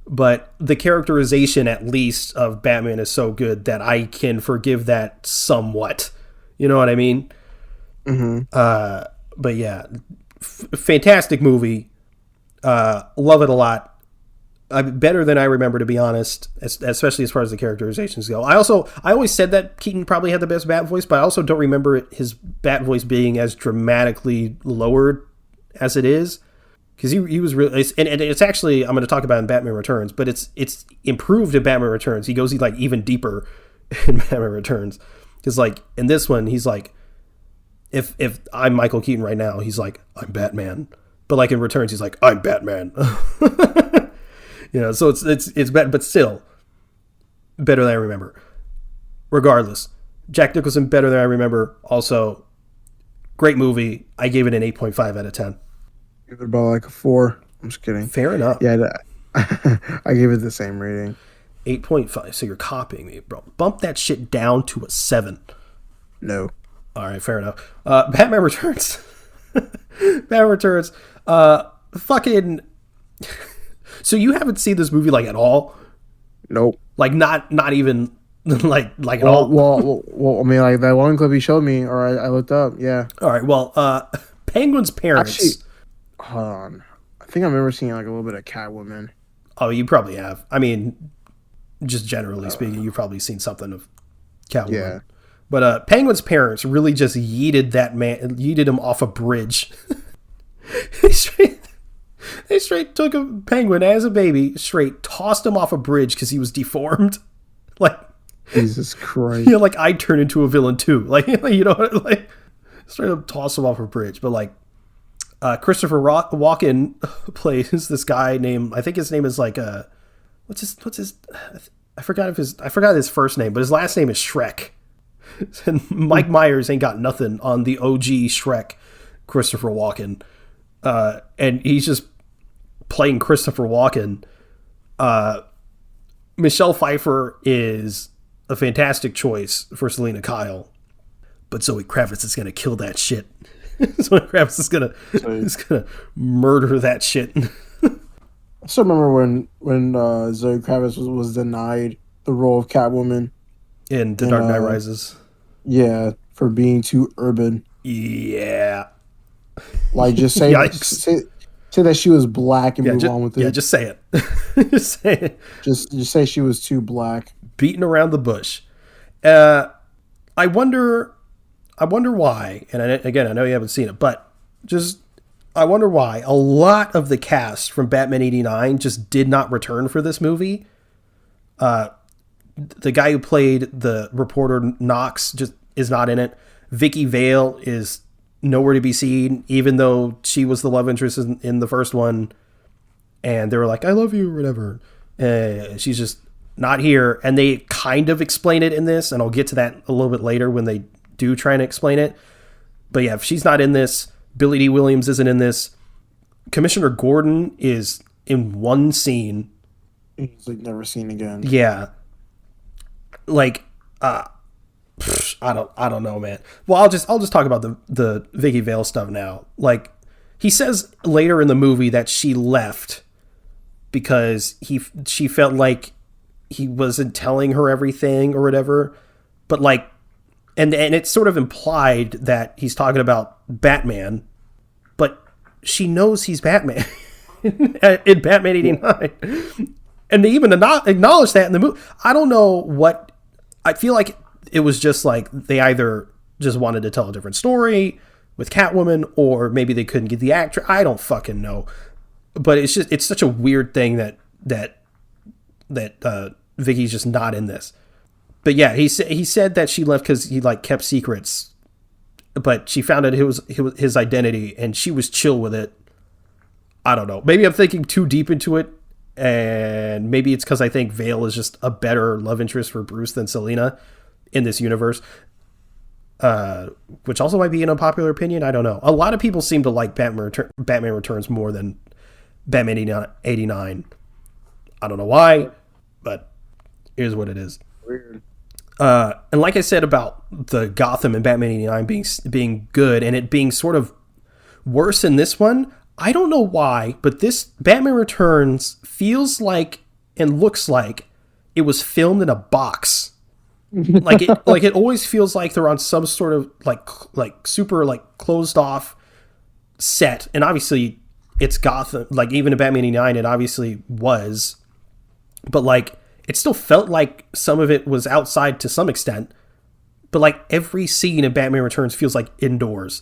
but the characterization, at least, of Batman is so good that I can forgive that somewhat. You know what I mean? Mm-hmm. But yeah, fantastic movie. Love it a lot. Better than I remember, to be honest, especially as far as the characterizations go. I always said that Keaton probably had the best Bat voice, but I also don't remember his Bat voice being as dramatically lowered as it is. Because he was really, and it's actually, I'm going to talk about in Batman Returns, but it's improved in Batman Returns. He goes like even deeper in Batman Returns, because like in this one he's like, if I'm Michael Keaton right now, he's like, I'm Batman, but like in Returns he's like, I'm Batman. You know, so it's better, but still better than I remember. Regardless, Jack Nicholson better than I remember. Also, great movie. I gave it an 8.5 out of 10. Give it about like a 4. I'm just kidding. Fair enough. Yeah, I gave it the same rating. 8.5. So you're copying me, bro. Bump that shit down to a 7. No. All right, fair enough. Batman Returns. Batman Returns. Fucking. So you haven't seen this movie like at all? Nope. Like not even like at all. Well, I mean, like that one clip he showed me, or I looked up. Yeah. All right. Well, Penguin's parents. Actually, hold on. I think I remember seeing like a little bit of Catwoman. Oh, you probably have. I mean, just generally speaking, you've probably seen something of Catwoman. Yeah. But Penguin's parents really just yeeted him off a bridge. They straight took a Penguin as a baby, straight tossed him off a bridge because he was deformed. Like, Jesus Christ. you know, like I'd turn into a villain too. Like, you know, like straight up toss him off a bridge. But like, Christopher Walken plays this guy named, I think his name is like what's his I forgot his first name, but his last name is Shrek. And Mike Myers ain't got nothing on the OG Shrek, Christopher Walken. And he's just playing Christopher Walken. Michelle Pfeiffer is a fantastic choice for Selena Kyle, but Zoe Kravitz is gonna kill that shit. Zoe Kravitz is gonna murder that shit. I still remember when Zoe Kravitz was denied the role of Catwoman in The Dark Knight Rises. Yeah, for being too urban. Yeah. Like, just say that she was black and move on with it. Yeah, just say it. Just say it. Just say she was too black. Beating around the bush. I wonder why, and again, I know you haven't seen it, but I wonder why a lot of the cast from Batman 89 just did not return for this movie. The guy who played the reporter Knox just is not in it. Vicky Vale is nowhere to be seen, even though she was the love interest in the first one. And they were like, I love you, or whatever. She's just not here. And they kind of explain it in this, and I'll get to that a little bit later when they do try and explain it. But yeah, if she's not in this, Billy D. Williams isn't in this. Commissioner Gordon is in one scene. He's like never seen again. Yeah. Like, I don't know, man. Well, I'll just talk about the Vicky Vale stuff now. Like, he says later in the movie that she left because she felt like he wasn't telling her everything or whatever. But like, and it's sort of implied that he's talking about Batman, but she knows he's Batman in Batman 89. And they even acknowledge that in the movie. I don't know what, I feel like it was just like they either just wanted to tell a different story with Catwoman, or maybe they couldn't get the actor. I don't fucking know. But it's such a weird thing that Vicky's just not in this. But yeah, he said that she left because he like kept secrets, but she found out it was his identity, and she was chill with it. I don't know. Maybe I'm thinking too deep into it, and maybe it's because I think Vale is just a better love interest for Bruce than Selena in this universe, which also might be an unpopular opinion. I don't know. A lot of people seem to like Batman Returns more than Batman 89. I don't know why, but here's what it is. Weird. And like I said about the Gotham and Batman 89 being good and it being sort of worse in this one, I don't know why, but this Batman Returns feels like and looks like it was filmed in a box. like it always feels like they're on some sort of like super like closed off set, and obviously it's Gotham. Like even in Batman 89, it obviously was, but like it still felt like some of it was outside to some extent. But like every scene in Batman Returns feels like indoors,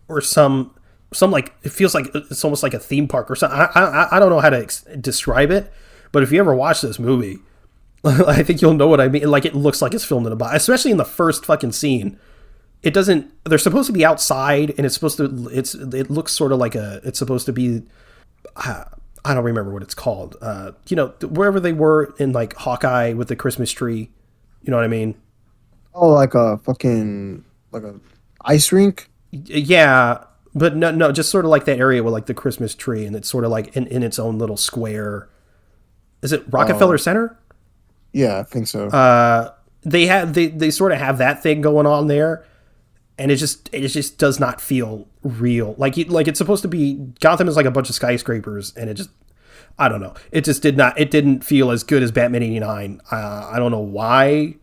or some like it feels like it's almost like a theme park or something. I don't know how to describe it, but if you ever watch this movie, I think you'll know what I mean. Like it looks like it's filmed in a box, especially in the first fucking scene. It doesn't. They're supposed to be outside, and it's supposed to. It looks sort of like it's supposed to be. I don't remember what it's called. Wherever they were in like Hawkeye with the Christmas tree. You know what I mean? Oh, like a ice rink? Yeah, but no, just sort of like that area with like the Christmas tree, and it's sort of like in its own little square. Is it Rockefeller Center? Yeah, I think so. They sort of have that thing going on there, and it just does not feel real. Like it's supposed to be. Gotham is like a bunch of skyscrapers, and it just, I don't know. It just didn't feel as good as Batman 89. I don't know why.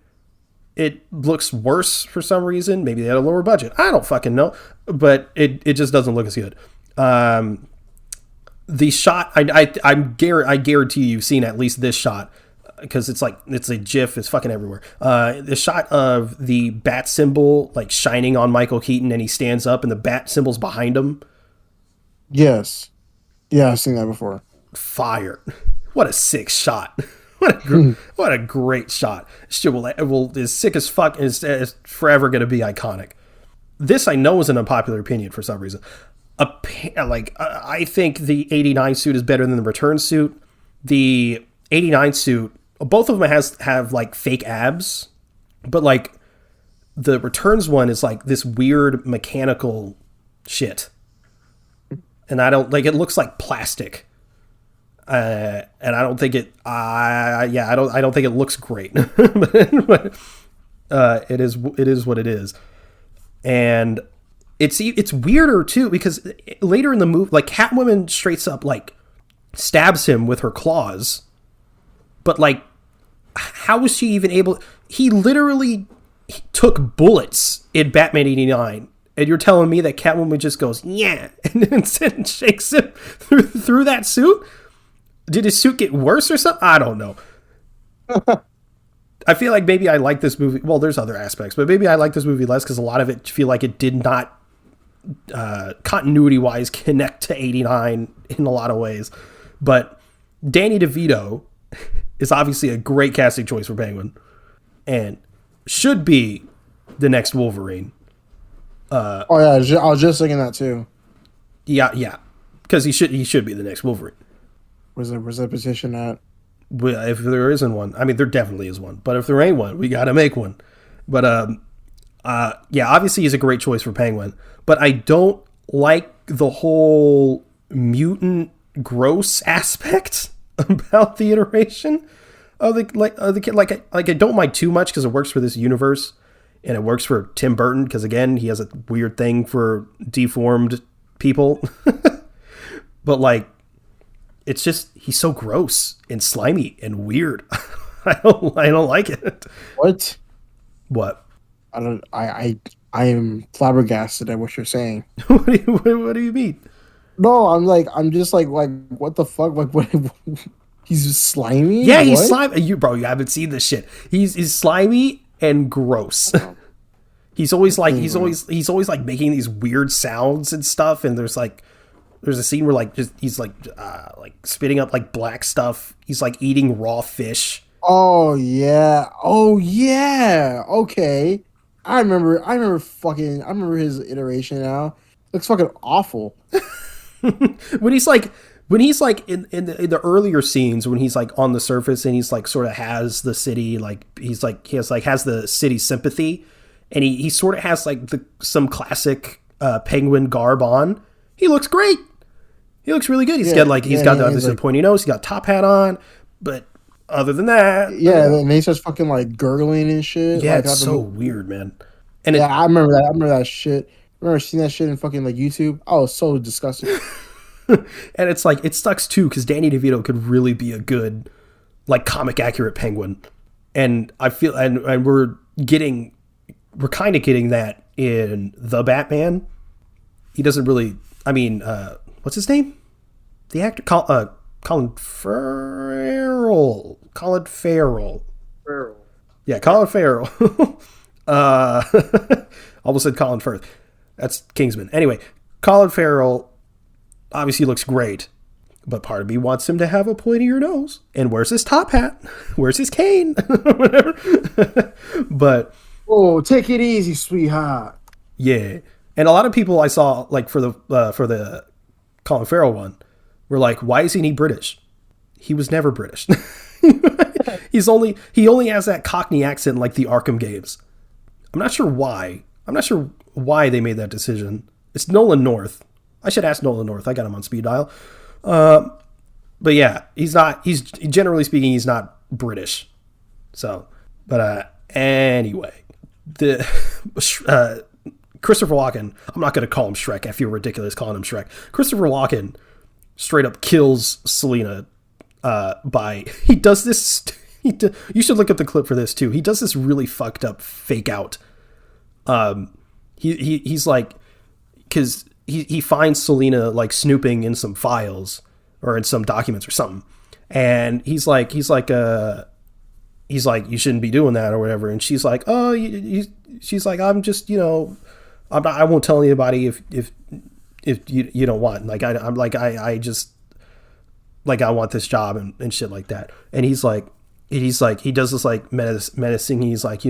It looks worse for some reason. Maybe they had a lower budget. I don't fucking know. But it just doesn't look as good. The shot, I guarantee you've seen at least this shot. because it's a GIF. It's fucking everywhere. The shot of the bat symbol like shining on Michael Keaton, and he stands up, and the bat symbol's behind him. Yes. Yeah, I've seen that before. Fire! What a sick shot! What a great shot! Shit will is sick as fuck, and is forever going to be iconic. This I know is an unpopular opinion for some reason. I think the 89 suit is better than the return suit. The 89 suit, both of them have like fake abs, but like the returns one is like this weird mechanical shit, and I don't like it. Looks like plastic. And I don't think it. I don't think it looks great. but it is what it is, and it's weirder too because later in the movie, like Catwoman straight up like stabs him with her claws, but like, how was she even able? He literally took bullets in Batman 89. And you're telling me that Catwoman just goes, yeah, and then shakes him through that suit? Did his suit get worse or something? I don't know. I feel like maybe I like this movie. Well, there's other aspects, but maybe I like this movie less because a lot of it feel like it did not continuity-wise connect to 89 in a lot of ways. But Danny DeVito is obviously a great casting choice for Penguin and should be the next Wolverine. I was just thinking that too. Yeah, because he should be the next Wolverine. Where's that position at? If there isn't one, I mean, there definitely is one. But if there ain't one, we got to make one. But obviously he's a great choice for Penguin. But I don't like the whole mutant gross aspect about the iteration of the kid. Like I don't mind too much because it works for this universe. And it works for Tim Burton because, again, he has a weird thing for deformed people. But, like, it's just, he's so gross and slimy and weird. I don't like it. What? I am flabbergasted at what you're saying. What do you mean? No, I'm just like, what the fuck? Like, what? He's slimy? Yeah, he's slimy. You haven't seen this shit. He's slimy and gross. He's always like making these weird sounds and stuff, and there's a scene where he's spitting up like black stuff. He's like eating raw fish. Oh yeah. Okay. I remember his iteration now. Looks fucking awful. when he's like in the earlier scenes when he's like on the surface and he's like sort of has the city has the city's sympathy, and he sort of has like some classic Penguin garb on. He looks great. He looks really good. He's got the pointy nose. He's got top hat on, but other than that, and he starts fucking like gurgling and shit. Yeah, it's so weird, man. And I remember that. I remember that shit. I remember seeing that shit in fucking like YouTube. Oh, it's so disgusting. And it's like, it sucks too, because Danny DeVito could really be a good, like, comic accurate Penguin. And I feel, and we're kind of getting that in The Batman. He doesn't really, what's his name? The actor, Colin Farrell. Yeah, Colin Farrell. Almost said Colin Firth. That's Kingsman. Anyway, Colin Farrell obviously looks great, but part of me wants him to have a pointier nose. And where's his top hat? Where's his cane? Whatever. But take it easy, sweetheart. Yeah, and a lot of people I saw like for the Colin Farrell one were like, why is he British? He was never British. He only has that Cockney accent in like the Arkham games. I'm not sure why they made that decision. It's Nolan North. I should ask Nolan North. I got him on speed dial. But yeah, he's generally speaking, he's not British. So, but anyway, the Christopher Walken, I'm not going to call him Shrek. I feel ridiculous calling him Shrek. Christopher Walken straight up kills Selena he does this. You should look up the clip for this too. He does this really fucked up fake out. He's like, because he finds Selena like snooping in some files or in some documents or something, and he's like, he's like, you shouldn't be doing that or whatever. And she's like, oh, she's like, I'm just, I won't tell anybody if you don't want, like, I'm like, I just, like, I want this job and shit like that. And he's like, he does this like menacing. He's like,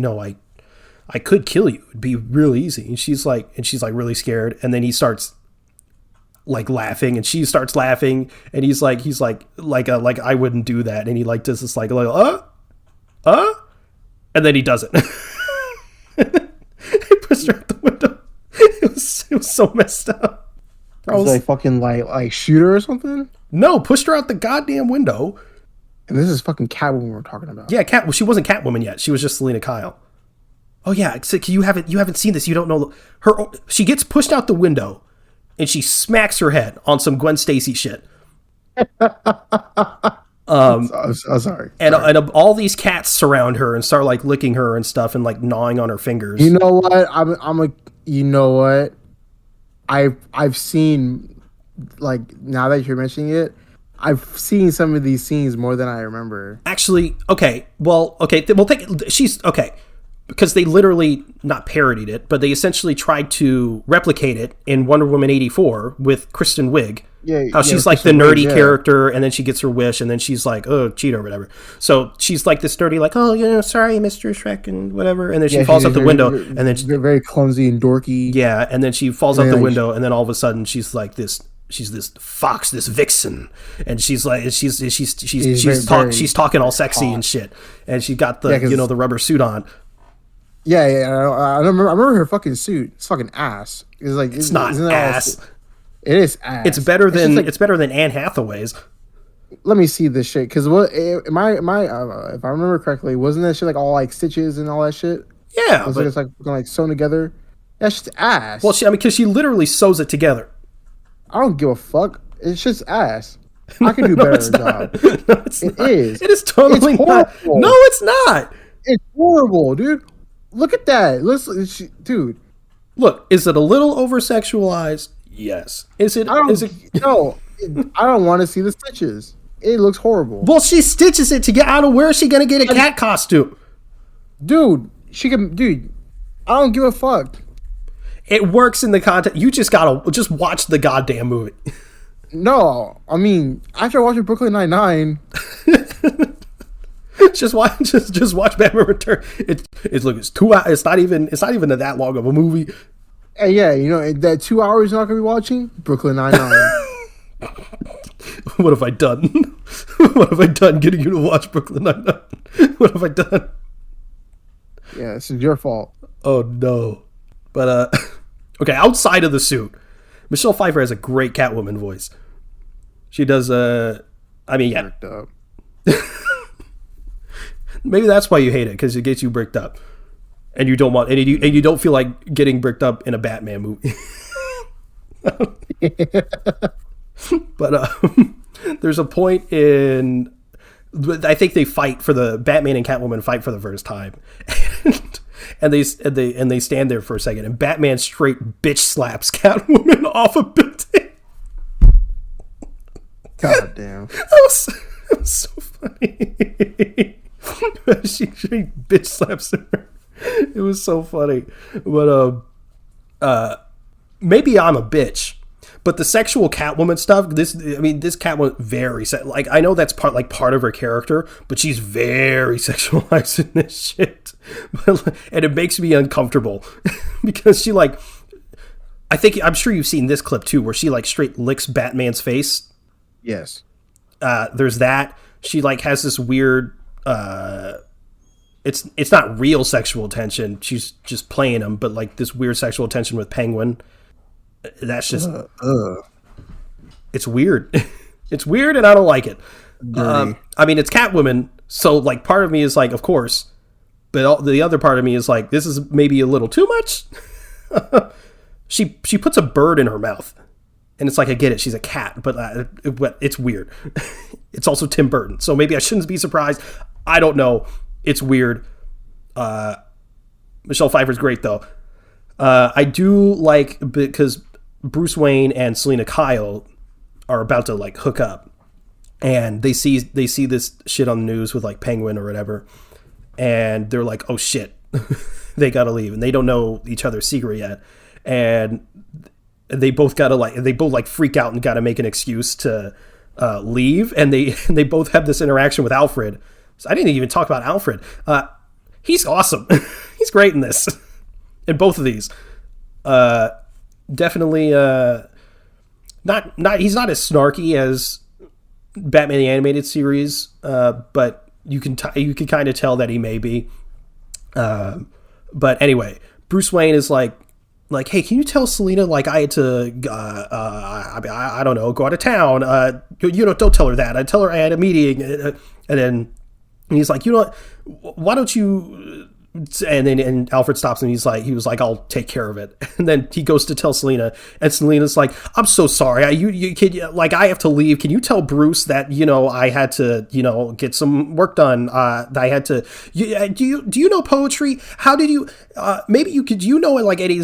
I could kill you. It'd be real easy. And she's like really scared. And then he starts like laughing, and she starts laughing. And he's like, I wouldn't do that. And he like does this like, and then he doesn't. He pushed her out the window. It was so messed up. I was like fucking like shoot her or something. No, pushed her out the goddamn window. And this is fucking Catwoman we're talking about. Yeah, well, she wasn't Catwoman yet. She was just Selena Kyle. Oh yeah, you haven't seen this. You don't know her. She gets pushed out the window, and she smacks her head on some Gwen Stacy shit. I'm sorry. And all these cats surround her and start like licking her and stuff and like gnawing on her fingers. You know what? You know what? I've seen, like, now that you're mentioning it, I've seen some of these scenes more than I remember. Actually, okay. Well, okay. We'll take. She's okay. Because they literally not parodied it, but they essentially tried to replicate it in Wonder Woman 84 with Kristen Wiig. Yeah, how she's like the nerdy character, and then she gets her wish, and then she's like, oh, cheat or whatever. So she's like this nerdy, like, oh, sorry, Mr. Shrek, and whatever. And then she falls out the window, and then she's very clumsy and dorky. Yeah, and then she falls out the window, and then all of a sudden she's like this. She's this fox, this vixen, and she's like she's talking all sexy and shit, and she got the the rubber suit on. Yeah, I remember her fucking suit. It's fucking ass. It's like it's not ass. It is ass. It's better than Anne Hathaway's. Let me see this shit, because what if I remember correctly, wasn't that shit like all like stitches and all that shit? Yeah, it's like sewn together. That's just ass. Well, because she literally sews it together. I don't give a fuck. It's just ass. I can do better job. No, it is. It is totally not. No, it's not. It's horrible, dude. Look at that. Listen, dude. Look, is it a little over sexualized? Yes. Is it? No, I don't want to see the stitches. It looks horrible. Well, she stitches it to get out of where is she gonna get a cat costume? Dude, I don't give a fuck. It works in the content. You just gotta watch the goddamn movie. No, I mean, after watching Brooklyn Nine-Nine, just watch Batman Return. It's 2 hours. It's not even that long of a movie. And yeah, that 2 hours you're not gonna be watching Brooklyn Nine-Nine. What have I done? What have I done getting you to watch Brooklyn Nine-Nine? What have I done? Yeah, this is your fault. Oh no. But okay, outside of the suit, Michelle Pfeiffer has a great Catwoman voice. She does yeah. Maybe that's why you hate it, because it gets you bricked up, and you don't want and you don't feel like getting bricked up in a Batman movie. But there's a point in, I think they fight for the Batman and Catwoman fight for the first time, and they stand there for a second, and Batman straight bitch slaps Catwoman off a building. God damn, that was so funny. she bitch slaps her. It was so funny. But maybe I'm a bitch, but the sexual Catwoman stuff, this Catwoman very like, I know that's part of her character, but she's very sexualized in this shit. And it makes me uncomfortable because she like, I'm sure you've seen this clip too, where she like straight licks Batman's face. Yes. There's that. She like has this weird, it's not real sexual tension. She's just playing him, but like this weird sexual tension with Penguin. That's just, it's weird. It's weird, and I don't like it. I mean, it's Catwoman, so like part of me is like, of course, but the other part of me is like, this is maybe a little too much. She puts a bird in her mouth, and it's like, I get it, she's a cat, but it's weird. It's also Tim Burton, so maybe I shouldn't be surprised. I don't know. It's weird. Michelle Pfeiffer's great though. I do like, because Bruce Wayne and Selena Kyle are about to like hook up, and they see this shit on the news with like Penguin or whatever, and they're like, oh shit, they gotta leave, and they don't know each other's secret yet, and they both freak out and gotta make an excuse to leave, and they both have this interaction with Alfred. So I didn't even talk about Alfred. He's awesome. He's great in this, in both of these. Definitely not. He's not as snarky as Batman the Animated Series, but you can kind of tell that he may be. But anyway, Bruce Wayne is like, hey, can you tell Selina I had to, I don't know, go out of town. Don't tell her that. I tell her I had a meeting, and then he's like, why don't you? And Alfred stops him. He was like, I'll take care of it. And then he goes to tell Selina, and Selina's like, I'm so sorry. I have to leave. Can you tell Bruce that, I had to, get some work done. I had to, do you know poetry? How did you, maybe you could, any,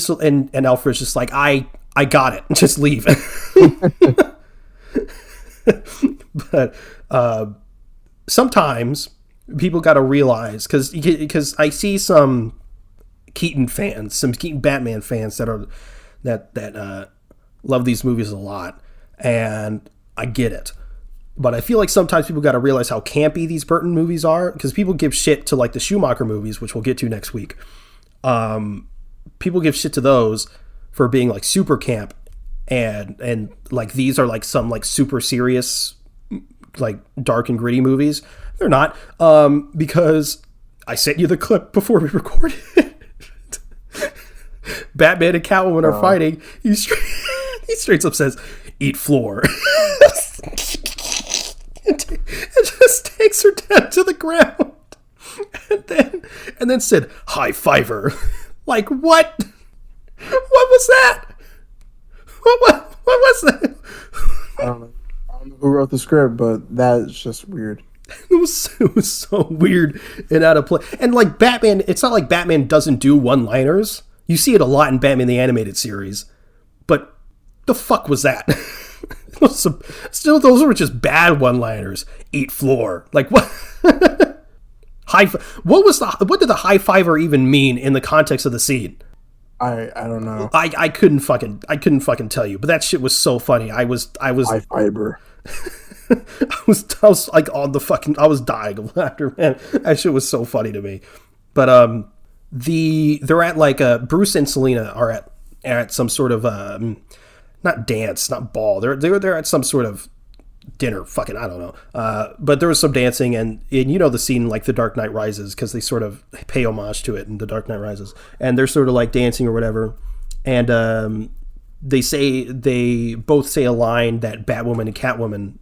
and Alfred's just like, I got it. Just leave. But, sometimes people got to realize, because I see some Keaton fans, some Keaton Batman fans that love these movies a lot, and I get it. But I feel like sometimes people got to realize how campy these Burton movies are, because people give shit to the Schumacher movies, which we'll get to next week. People give shit to those for being super camp, and these are some super serious, dark and gritty movies. They're not, because I sent you the clip before we recorded. Batman and Catwoman are fighting. He straight up says, "Eat floor," and just takes her down to the ground, and then said, "High fiver." What? What was that? What was that? I don't know who wrote the script, but that's just weird. It was so weird and out of place. And Batman, it's not like Batman doesn't do one-liners. You see it a lot in Batman the Animated Series. But the fuck was that? Still, those were just bad one-liners. Eat floor. What? What did the high fiver even mean in the context of the scene? I don't know. I couldn't fucking tell you. But that shit was so funny. I was high fiber. I was on the fucking, I was dying of laughter, man. That shit was so funny to me. But they're at Bruce and Selina are at some sort of not dance, not ball. They're at some sort of dinner. Fucking, I don't know. But there was some dancing, and the scene The Dark Knight Rises, because they sort of pay homage to it in The Dark Knight Rises, and they're sort of dancing or whatever, and they both say a line that Batman and Catwoman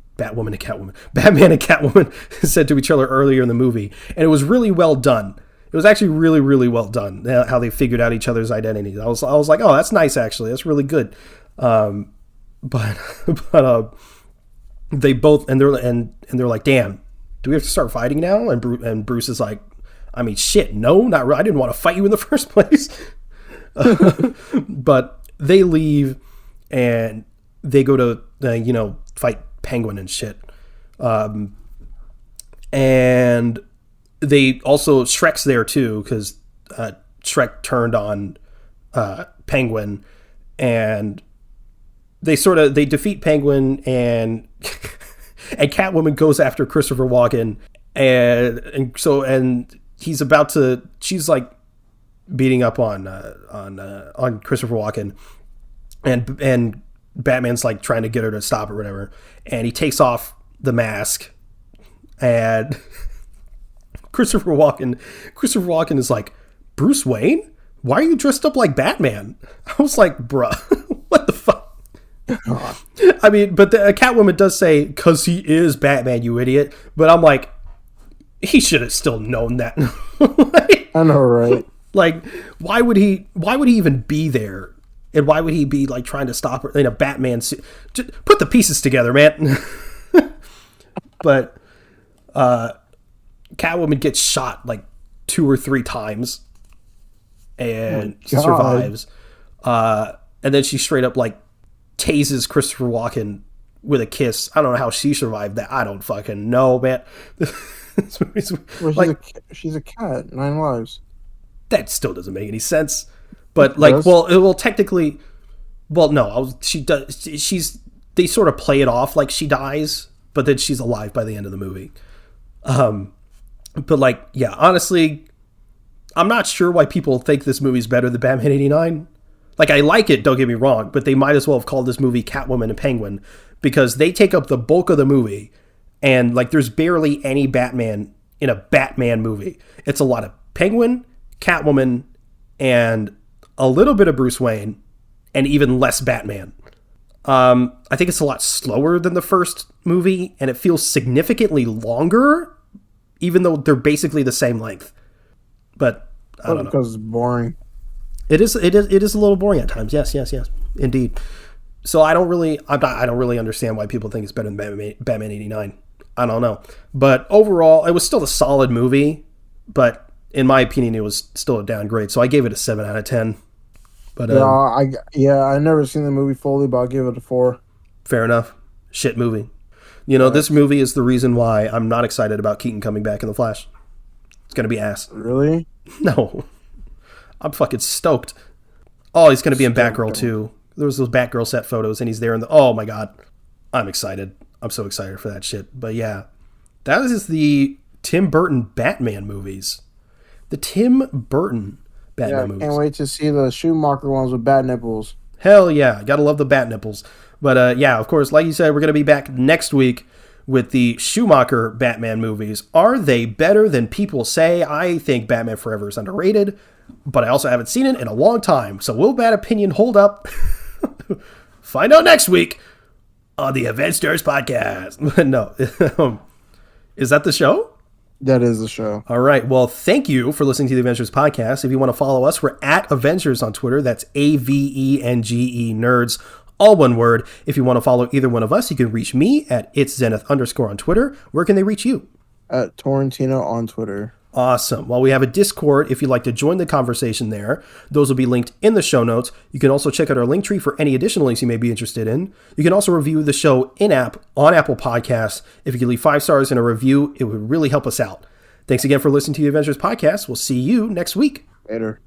said to each other earlier in the movie, and it was really well done. It was actually really, really well done, how they figured out each other's identities. I was like, oh, that's nice, actually. That's really good. But they both, and they're like, damn, do we have to start fighting now? And Bruce is like, I mean, shit, no, not really. I didn't want to fight you in the first place. But they leave, and they go to, fight Penguin and shit. And they also, Shrek's there too, because Shrek turned on Penguin, and they defeat Penguin, and and Catwoman goes after Christopher Walken, and he's about to, she's beating up on Christopher Walken, and Batman's trying to get her to stop or whatever, and he takes off the mask, and Christopher Walken is like, Bruce Wayne? Why are you dressed up like Batman? I was like, bruh, what the fuck? I mean, but the Catwoman does say, "'Cause he is Batman, you idiot." But I'm like, he should have still known that. I know, right? Why would he even be there? And why would he be trying to stop her in a Batman suit? Just put the pieces together, man. But Catwoman gets shot 2 or 3 times and survives. And then she straight up tases Christopher Walken with a kiss. I don't know how she survived that. I don't fucking know, man. This movie's Well, like she's a cat. 9 lives. that still doesn't make any sense. But It like, does. well, it will technically. Well, no, she does. They sort of play it off like she dies, but then she's alive by the end of the movie. But like, yeah, honestly, I'm not sure why people think this movie's better than Batman '89. Like, I like it, don't get me wrong, but they might as well have called this movie Catwoman and Penguin, because they take up the bulk of the movie, and like, there's barely any Batman in a Batman movie. It's a lot of Penguin, Catwoman, and a little bit of Bruce Wayne, and even less Batman. I think it's a lot slower than the first movie, and it feels significantly longer, even though they're basically the same length. But I don't know. Because it's boring. It is a little boring at times. Yes, indeed. So I don't really understand why people think it's better than Batman '89. I don't know. But overall, it was still a solid movie, but in my opinion, it was still a downgrade. So I gave it a 7 out of 10. But I never seen the movie fully, but I'll give it a 4. fair enough. Shit movie. You know, this movie is the reason why I'm not excited about Keaton coming back in The Flash. It's going to be ass. Really? No. I'm fucking stoked. Oh, he's going to be in Batgirl too. There was those Batgirl set photos and he's there in the... Oh my God. I'm excited. I'm so excited for that shit. But yeah, that is the Tim Burton Batman movies. The Tim Burton Batman movies. Can't wait to see the Schumacher ones with bat nipples. Hell yeah. Gotta love the bat nipples. But yeah, of course, like you said, we're going to be back next week with the Schumacher Batman movies. Are they better than people say? I think Batman Forever is underrated, but I also haven't seen it in a long time. So will that opinion hold up? Find out next week on the Avengenerds podcast. No. Is that the show? That is the show. All right. Well, thank you for listening to the Avengers podcast. If you want to follow us, we're at Avengers on Twitter. That's AVENGE Nerds, all one word. If you want to follow either one of us, you can reach me at itszenith_ on Twitter. Where can they reach you? At Torrentino on Twitter. Awesome. Well, we have a Discord if you'd like to join the conversation there. Those will be linked in the show notes. You can also check out our link tree for any additional links you may be interested in. You can also review the show in-app on Apple Podcasts. If you could leave 5 stars in a review, it would really help us out. Thanks again for listening to the Avengers podcast. We'll see you next week. Later.